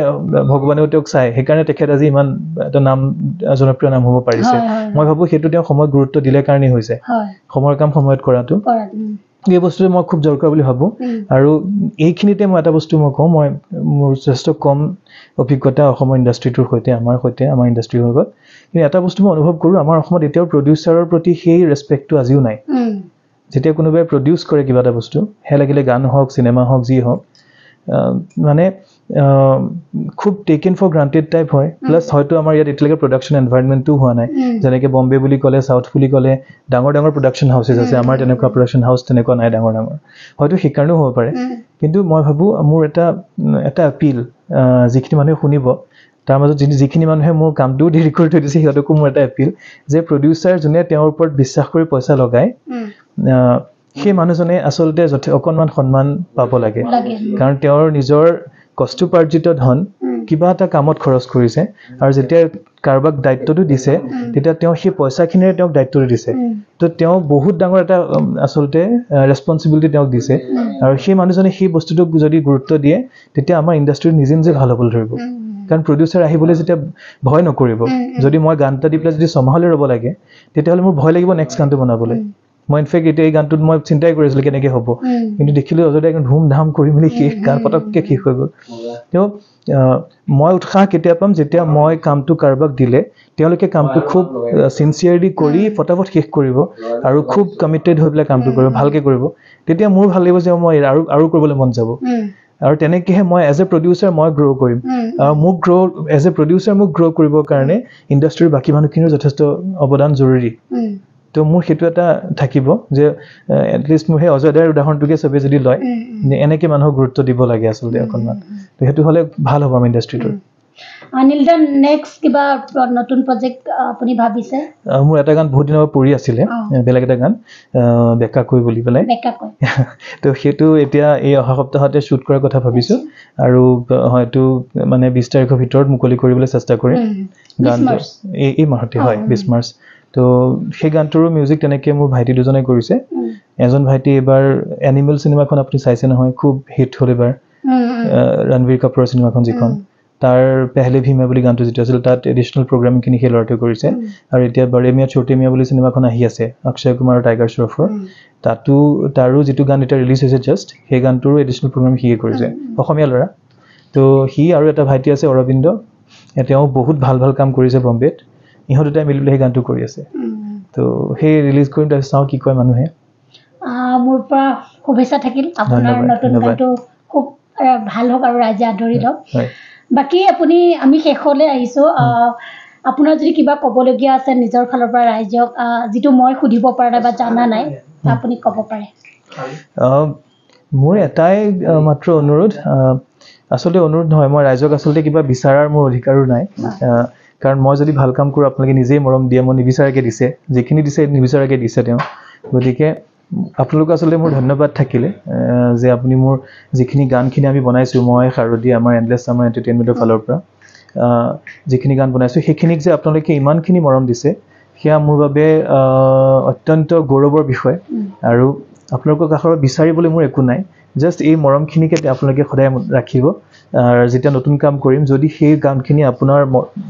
ভগৱানেও তেওঁক চায় সেইকাৰণে তেখেত আজি ইমান এটা নাম জনপ্ৰিয় নাম হ'ব পাৰিছে মই ভাবোঁ সেইটো তেওঁ সময়ত গুৰুত্ব দিলে কাৰণেই হৈছে সময়ৰ কাম সময়ত কৰাটো এই বস্তুটো মই খুব দৰকাৰ বুলি ভাবোঁ আৰু এইখিনিতে মই এটা বস্তু মই কওঁ মই মোৰ যথেষ্ট কম অভিজ্ঞতা অসমৰ ইণ্ডাষ্ট্ৰিটোৰ সৈতে আমাৰ ইণ্ডাষ্ট্ৰিৰ লগত কিন্তু এটা বস্তু মই অনুভৱ কৰোঁ আমাৰ অসমত এতিয়াও প্ৰডিউচাৰৰ প্ৰতি সেই ৰেচপেক্টটো আজিও নাই যেতিয়া কোনোবাই প্ৰডিউচ কৰে কিবা এটা বস্তু হে লাগিলে গান হওক চিনেমা হওক যি হওক মানে খুব টেকেন ফৰ গ্ৰান্টেড টাইপ হয় প্লাছ হয়তো আমাৰ ইয়াত এতিয়ালৈকে প্ৰডাকশ্যন এনভাইৰনমেণ্টটো হোৱা নাই যেনেকৈ বম্বে বুলি ক'লে চাউথ বুলি ক'লে ডাঙৰ ডাঙৰ প্ৰডাকশ্যন হাউচেছ আছে আমাৰ তেনেকুৱা প্ৰডাকশ্যন হাউচ তেনেকুৱা নাই ডাঙৰ ডাঙৰ হয়তো সেইকাৰণেও হ'ব পাৰে কিন্তু মই ভাবোঁ মোৰ এটা এপিল যিখিনি মানুহে শুনিব তাৰ মাজত যিখিনি মানুহে মোৰ কামটোও দেৰি কৰি থৈ দিছে সিহঁতকো মোৰ এটা এপিল যে প্ৰডিউচাৰ যোনে তেওঁৰ ওপৰত বিশ্বাস কৰি পইচা লগায় সেই মানুহজনে আচলতে অকণমান সন্মান পাব লাগে কাৰণ তেওঁৰ নিজৰ কষ্টোপাৰ্জিত ধন কিবা এটা কামত খৰচ কৰিছে আৰু যেতিয়া কাৰোবাক দায়িত্বটো দিছে তেতিয়া তেওঁ সেই পইচাখিনিৰে তেওঁক দায়িত্বটো দিছে তো তেওঁ বহুত ডাঙৰ এটা আচলতে ৰেছপনচিবিলিটি তেওঁক দিছে আৰু সেই মানুহজনে সেই বস্তুটোক যদি গুৰুত্ব দিয়ে তেতিয়া আমাৰ ইণ্ডাষ্ট্ৰিটো নিজে নিজে ভাল হ'বলৈ ধৰিব কাৰণ প্ৰডিউচাৰ আহিবলৈ যেতিয়া ভয় নকৰিব যদি মই গান এটা দি পেলাই যদি ছমাহলৈ ৰ'ব লাগে তেতিয়াহ'লে মোৰ ভয় লাগিব নেক্সট গানটো বনাবলৈ মই ইনফেক্ট এতিয়া এই গানটোত মই চিন্তাই কৰিছিলোঁ কেনেকৈ হ'ব কিন্তু দেখিলোঁ অজয় একদম ধুমধাম কৰি মেলি শেষ গান পটককৈ শেষ হৈ গ'ল তেওঁ মই উৎসাহ কেতিয়া পাম যেতিয়া মই কামটো কাৰোবাক দিলে তেওঁলোকে কামটো খুব চিনচিয়াৰলি কৰি ফটাফট শেষ কৰিব আৰু খুব কমিটেড হৈ পেলাই কামটো কৰিব ভালকৈ কৰিব তেতিয়া মোৰ ভাল লাগিব যে মই আৰু কৰিবলৈ মন যাব আৰু তেনেকৈহে মই এজ এ প্ৰডিউচাৰ মই গ্ৰ' কৰিম আৰু মোক এজ এ প্ৰডিউচাৰ মোক গ্ৰ' কৰিবৰ কাৰণে ইণ্ডাষ্ট্ৰীৰ বাকী মানুহখিনিৰ যথেষ্ট অৱদান জৰুৰী তো মোৰ সেইটো এটা থাকিব যে এটলিষ্ট মোৰ সেই অজয় দাৰ উদাহৰণটোকে চবেই যদি লয় এনেকৈ মানুহক গুৰুত্ব দিব লাগে আচলতে অকণমান তো সেইটো হ'লে ভাল হ'ব আমাৰ ইণ্ডাষ্ট্ৰিটোৰ অনিল দা নেক্সট কিবা নতুন প্ৰজেক্ট আপুনি ভাবিছে মোৰ এটা গান বহুত দিনৰ পৰা পৰি আছিলে বেলেগ এটা গান বেকাকৈ বুলি পেলাই তো সেইটো এতিয়া এই অহা সপ্তাহতে শ্বুট কৰাৰ কথা ভাবিছোঁ আৰু হয়তো মানে 20 তাৰিখৰ ভিতৰত মুকলি কৰিবলৈ চেষ্টা কৰিম গানটো এই মাহতে হয় 20 মাৰ্চ তো সেই গানটোৰো মিউজিক তেনেকৈ মোৰ ভাইটি দুজনে কৰিছে এজন ভাইটি এবাৰ এনিমেল চিনেমাখন আপুনি চাইছে নহয় খুব হিট হ'ল এবাৰ ৰণবীৰ কাপুৰৰ চিনেমাখন যিখন তাৰ পেহলে ভীমা বুলি গানটো যিটো আছিল তাত এডিশ্যনেল প্ৰগ্ৰামিংখিনি সেই ল'ৰাটোৱে কৰিছে আৰু এতিয়া বড়ে মিয়া ছোটে মিয়া বুলি চিনেমাখন আহি আছে অক্ষয় কুমাৰ আৰু টাইগাৰ শ্ৰফৰ তাৰো যিটো গান এতিয়া ৰিলিজ হৈছে জাষ্ট সেই গানটোৰো এডিশ্যনেল প্ৰগ্ৰামিং সিয়ে কৰিছে অসমীয়া ল'ৰা তো সি আৰু এটা ভাইটি আছে অৰবিন্দ তেওঁ বহুত ভাল ভাল কাম কৰিছে বম্বেত ইহঁত দুটাই মিলি সেই গানটো কৰি আছে তো সেই ৰিলিজ কৰিম তাৰপিছত চাওঁ কি কয় মানুহে মোৰ পৰা শুভেচ্ছা থাকিল আপোনাৰ নতুন গানটো খুব ভাল হওক আৰু ৰাইজে আদৰি লওক বাকী আমি শেষলৈ আহিছোঁ আপোনাৰ যদি কিবা ক'বলগীয়া আছে নিজৰ ফালৰ পৰা ৰাইজক যিটো মই সুধিব পৰা নাই বা জানা নাই আপুনি ক'ব পাৰে মোৰ এটাই মাত্ৰ অনুৰোধ আচলতে অনুৰোধ নহয় মই ৰাইজক আচলতে কিবা বিচাৰাৰ মোৰ অধিকাৰো নাই কাৰণ মই যদি ভাল কাম কৰোঁ আপোনালোকে নিজেই মৰম দিয়ে মই নিবিচাৰাকৈ দিছে যিখিনি দিছে নিবিচাৰাকৈ দিছে তেওঁ গতিকে আপোনালোক আচলতে মোৰ ধন্যবাদ থাকিলে যে আপুনি মোৰ যিখিনি গানখিনি আমি বনাইছোঁ মই শাৰদী আমাৰ এণ্ডলেছ আমাৰ এণ্টাৰটেইনমেণ্টৰ ফালৰ পৰা যিখিনি গান বনাইছোঁ সেইখিনিক যে আপোনালোকে ইমানখিনি মৰম দিছে সেয়া মোৰ বাবে অত্যন্ত গৌৰৱৰ বিষয় আৰু আপোনালোকৰ কাষত বিচাৰিবলৈ মোৰ একো নাই জাষ্ট এই মৰমখিনিকে আপোনালোকে সদায় ৰাখিব আৰু যেতিয়া নতুন কাম কৰিম যদি সেই গানখিনি আপোনাৰ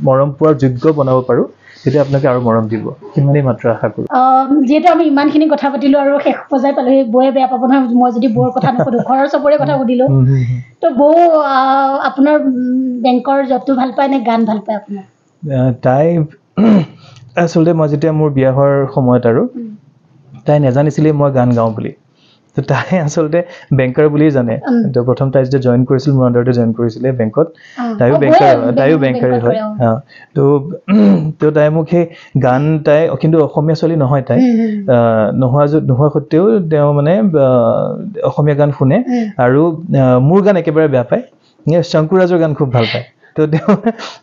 মৰম পোৱাৰ যোগ্য বনাব পাৰোঁ তেতিয়া আপোনালোকে আৰু মৰম দিব সিমানেই মাত্ৰ আশা কৰোঁ যিহেতু আমি ইমানখিনি কথা পাতিলোঁ আৰু শেষ পৰ্যায় পালোঁ সেই বৌয়ে বেয়া পাব নহয় মই যদি বৌৰ কথা নুসুধোঁ ঘৰৰ চবৰে কথা সুধিলোঁ তো বৌ আপোনাৰ বেংকৰ জবটো ভাল পায় নে গান ভাল পায় আপোনাৰ তাই আচলতে মই যেতিয়া মোৰ বিয়া হোৱাৰ সময়ত আৰু তাই নেজানিছিলে মই গান গাওঁ বুলি তো তাই আচলতে বেংকাৰ বুলিয়ে জানে তো প্ৰথম তাই যেতিয়া জইন কৰিছিল মোৰ আণ্ডাৰতে জইন কৰিছিলে বেংকত তাইও বেংকাৰে হয় তো তাই মোক সেই গান তাই কিন্তু অসমীয়া ছোৱালী নহয় তাই নোহোৱা সত্ত্বেও তেওঁ মানে অসমীয়া গান শুনে আৰু মোৰ গান একেবাৰে বেয়া পায় শংকুৰাজৰ গান খুব ভাল পায় तो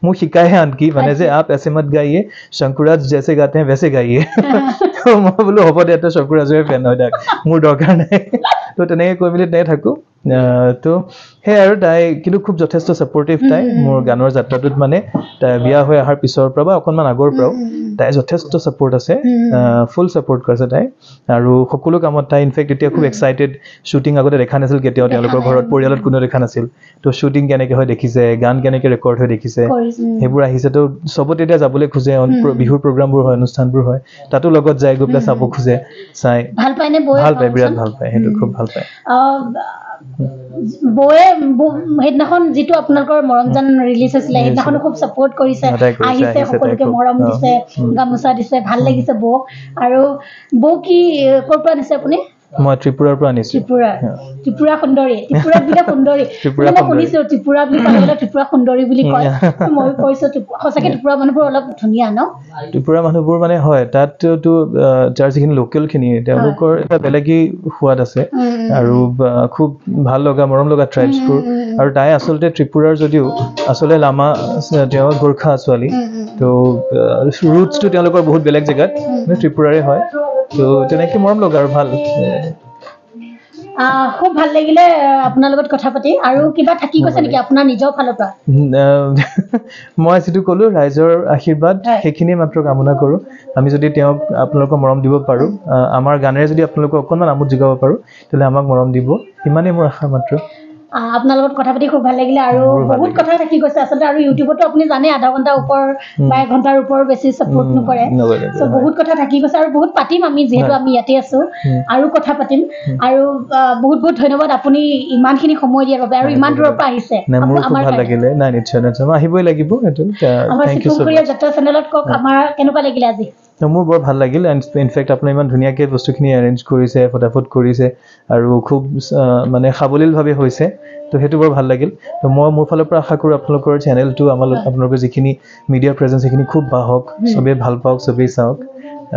मुझे शिकाय है आनकी माने जे आप ऐसे मत गाइए शंकुराज जैसे गाते हैं वैसे गाइए तो मैं बोलो হ'ব দে তো শংকুৰাজৰ ফেন হয় দাক মোৰ দৰকাৰ নাই তো তেনেকৈ কৈ মেলি নাই থাকোঁ তো সেই আৰু তাই কিন্তু খুব যথেষ্ট ছাপৰ্টিভ তাই মোৰ গানৰ যাত্ৰাটোত মানে তাই বিয়া হৈ অহাৰ পিছৰ পৰা বা অকণমান আগৰ পৰাও তাই যথেষ্ট ছাপৰ্ট আছে ফুল ছাপৰ্ট কৰিছে তাই আৰু সকলো কামত তাই ইনফেক্ট এতিয়া খুব এক্সাইটেড শ্বুটিং আগতে দেখা নাছিল কেতিয়াও তেওঁলোকৰ ঘৰত পৰিয়ালত কোনো দেখা নাছিল তো শ্বুটিং কেনেকৈ হয় দেখিছে গান কেনেকৈ ৰেকৰ্ড হৈ দেখিছে সেইবোৰ আহিছে তো চবতে এতিয়া যাবলৈ খোজে বিহুৰ প্ৰগ্ৰামবোৰ হয় অনুষ্ঠানবোৰ হয় তাতো লগত যায় গৈ পেলাই চাব খোজে চাই ভাল পায় নে ভাল পায় বিৰাট ভাল পায় সেইটো খুব ভাল পায় বয়ে সেইদিনাখন যিটো আপোনালোকৰ মৰমজান ৰিলিজ হৈছিলে সেইদিনাখনো খুব ছাপোৰ্ট কৰিছে আহিছে সকলোকে মৰম দিছে গামোচা দিছে ভাল লাগিছে বৌক আৰু বৌ কি ক'ৰ পৰা আনিছে আপুনি মই ত্ৰিপুৰাৰ পৰা আনিছো ত্ৰিপুৰা সুন্দৰী ত্ৰিপুৰা বিলে সুন্দৰী মই শুনিছো ত্ৰিপুৰা বুলি ক'লে ত্ৰিপুৰা সুন্দৰী বুলি কয় মই কৈছো সঁচাকে ত্ৰিপুৰা মানুহবোৰ অলপ ধুনীয়া ন ত্ৰিপুৰা মানুহবোৰ মানে হয় তাততো যাৰ যিখিনি লোকেলখিনি তেওঁলোকৰ এটা বেলেগেই সোৱাদ আছে আৰু খুব ভাল লগা মৰম লগা ট্ৰাইবছবোৰ আৰু তাই আচলতে ত্ৰিপুৰাৰ যদিও আচলতে লামা তেওঁ গোৰ্খা ছোৱালী তো ৰুটছটো তেওঁলোকৰ বহুত বেলেগ জেগাত ত্ৰিপুৰাৰে হয় তো তেনেকৈ মৰম লগা আৰু ভাল খুব ভাল লাগিলে আপোনাৰ লগত কথা পাতি আৰু কিবা থাকি গৈছে নেকি আপোনাৰ নিজৰ ফালৰ পৰা মই যিটো ক'লো ৰাইজৰ আশীৰ্বাদ সেইখিনি মাত্ৰ কামনা কৰোঁ আমি যদি তেওঁক আপোনালোকৰ মৰম দিব পাৰোঁ আমাৰ গানেৰে যদি আপোনালোকক অকণমান আমোদ যোগাব পাৰোঁ তেতিয়াহ'লে আমাক মৰম দিব ইমানেই মোৰ আশা মাত্ৰ আপোনাৰ লগত কথা পাতি খুব ভাল লাগিলে আৰু বহুত কথা থাকি গৈছে আচলতে আৰু ইউটিউবতো আপুনি জানে আধা ঘণ্টাৰ ওপৰ বা 1 ঘণ্টাৰ ওপৰ বেছি ছাপোৰ্ট নকৰে সো বহুত কথা থাকি গৈছে আৰু বহুত পাতিম আমি যিহেতু আমি ইয়াতে আছো আৰু কথা পাতিম আৰু বহুত বহুত ধন্যবাদ আপুনি ইমানখিনি সময় দিয়াৰ বাবে আৰু ইমান দূৰৰ পৰা আহিছে আমাৰ ভাল লাগিলে নাই নিশ্চয় মই আহিবই লাগিব এইটো আমাৰ চিপুংকুৰীয়া যাত্ৰা চেনেলত কক আমাৰ কেনেকুৱা লাগিলে আজি মোৰ বৰ ভাল লাগিল ইনফেক্ট আপুনি ইমান ধুনীয়াকৈ বস্তুখিনি এৰেঞ্জ কৰিছে ফটাফট কৰিছে আৰু খুব মানে সাৱলীলভাৱে হৈছে তো সেইটো বৰ ভাল লাগিল তো মই মোৰ ফালৰ পৰা আশা কৰোঁ আপোনালোকৰ চেনেলটো আপোনালোকৰ যিখিনি মিডিয়া প্ৰেজেঞ্চ সেইখিনি খুব বাহক চবেই ভাল পাওক চবেই চাওক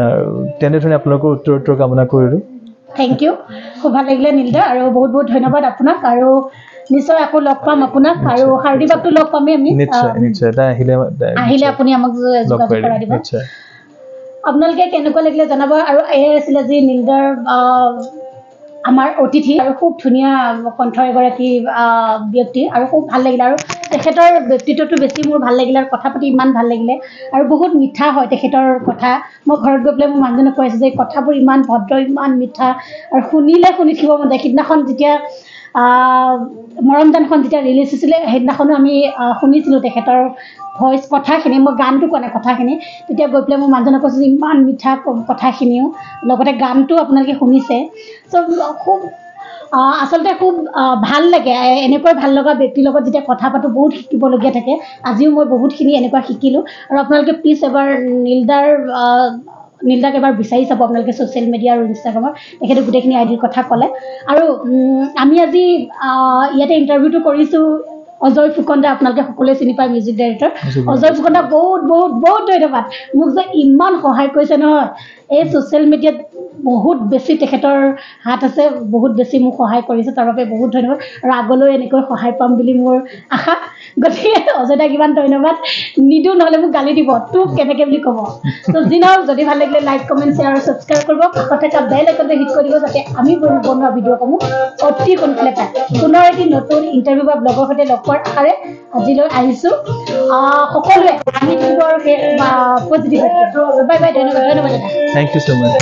আৰু তেনেধৰণে আপোনালোকৰ উত্তৰ কামনা কৰিলোঁ থেংক ইউ খুব ভাল লাগিলে নীলদা আৰু বহুত বহুত ধন্যবাদ আপোনাক আৰু নিশ্চয় আকৌ লগ পাম আপোনাক আৰু হাৰ্দিবাকটো লগ পামেই আমি নিশ্চয় আহিলে আপুনি আমাক যোগাযোগ কৰাই দিব আপোনালোকে কেনেকুৱা লাগিলে জনাব আৰু এয়া আছিলে যি নীলদাৰ আমাৰ অতিথি আৰু খুব ধুনীয়া কণ্ঠৰ এগৰাকী ব্যক্তি আৰু খুব ভাল লাগিলে আৰু তেখেতৰ ব্যক্তিত্বটো বেছি মোৰ ভাল লাগিলে আৰু কথা পাতি ইমান ভাল লাগিলে আৰু বহুত মিঠা হয় তেখেতৰ কথা মই ঘৰত গৈ পেলাই মোৰ মানুহজনক কৈছোঁ যে কথাবোৰ ইমান ভদ্ৰ ইমান মিঠা আৰু শুনিলে শুনি থাকিব মন যায় সিদিনাখন যেতিয়া মৰমজানখন যেতিয়া ৰিলিজ হৈছিলে সেইদিনাখনো আমি শুনিছিলোঁ তেখেতৰ ভইচ কথাখিনি মই গানটো কোৱা নাই কথাখিনি তেতিয়া গৈ পেলাই মোৰ মানুহজনক কৈছোঁ যে ইমান মিঠা কথাখিনিও লগতে গানটো আপোনালোকে শুনিছে চ' খুব আচলতে খুব ভাল লাগে এনেকৈ ভাল লগা ব্যক্তিৰ লগত যেতিয়া কথা পাতোঁ বহুত শিকিবলগীয়া থাকে আজিও মই বহুতখিনি এনেকুৱা শিকিলোঁ আৰু আপোনালোকে প্লিজ এবাৰ নীলদাক এবাৰ বিচাৰি চাব আপোনালোকে ছ'চিয়েল মিডিয়া আৰু ইনষ্টাগ্ৰামত তেখেতে গোটেইখিনি আইডিৰ কথা ক'লে আৰু আমি আজি ইয়াতে ইণ্টাৰভিউটো কৰিছোঁ অজয় ফুকনদা আপোনালোকে সকলোৱে চিনি পায় মিউজিক ডাইৰেক্টৰ অজয় ফুকনদা বহুত বহুত বহুত ধন্যবাদ মোক যে ইমান সহায় কৰিছে নহয় এই ছ'চিয়েল মিডিয়াত বহুত বেছি তেখেতৰ হাত আছে বহুত বেছি মোক সহায় কৰিছে তাৰ বাবে বহুত ধন্যবাদ আৰু আগলৈ এনেকৈ সহায় পাম বুলি মোৰ আশা গতিকে অজয়দাক ইমান ধন্যবাদ নিদিওঁ নহ'লে মোক গালি দিব তোক কেনেকৈ বুলি ক'ব তো যি নহওক যদি ভাল লাগিলে লাইক কমেণ্ট শ্বেয়াৰ আৰু ছাবস্ক্ৰাইব কৰিব কাষত থকা বেল আইকনটো হিট কৰি দিব যাতে আমি বনোৱা ভিডিঅ'সমূহ অতি সোনকালে পায় পুনৰ এটি নতুন ইণ্টাৰভিউ বা ব্লগৰ সৈতে লগ পোৱাৰ আশাৰে আজিলৈ আহিছোঁ সকলোৱে আমি থাকিব আৰু পজিটিভ বাই বাই ধন্যবাদ থেংক ইউ ছ' মাছ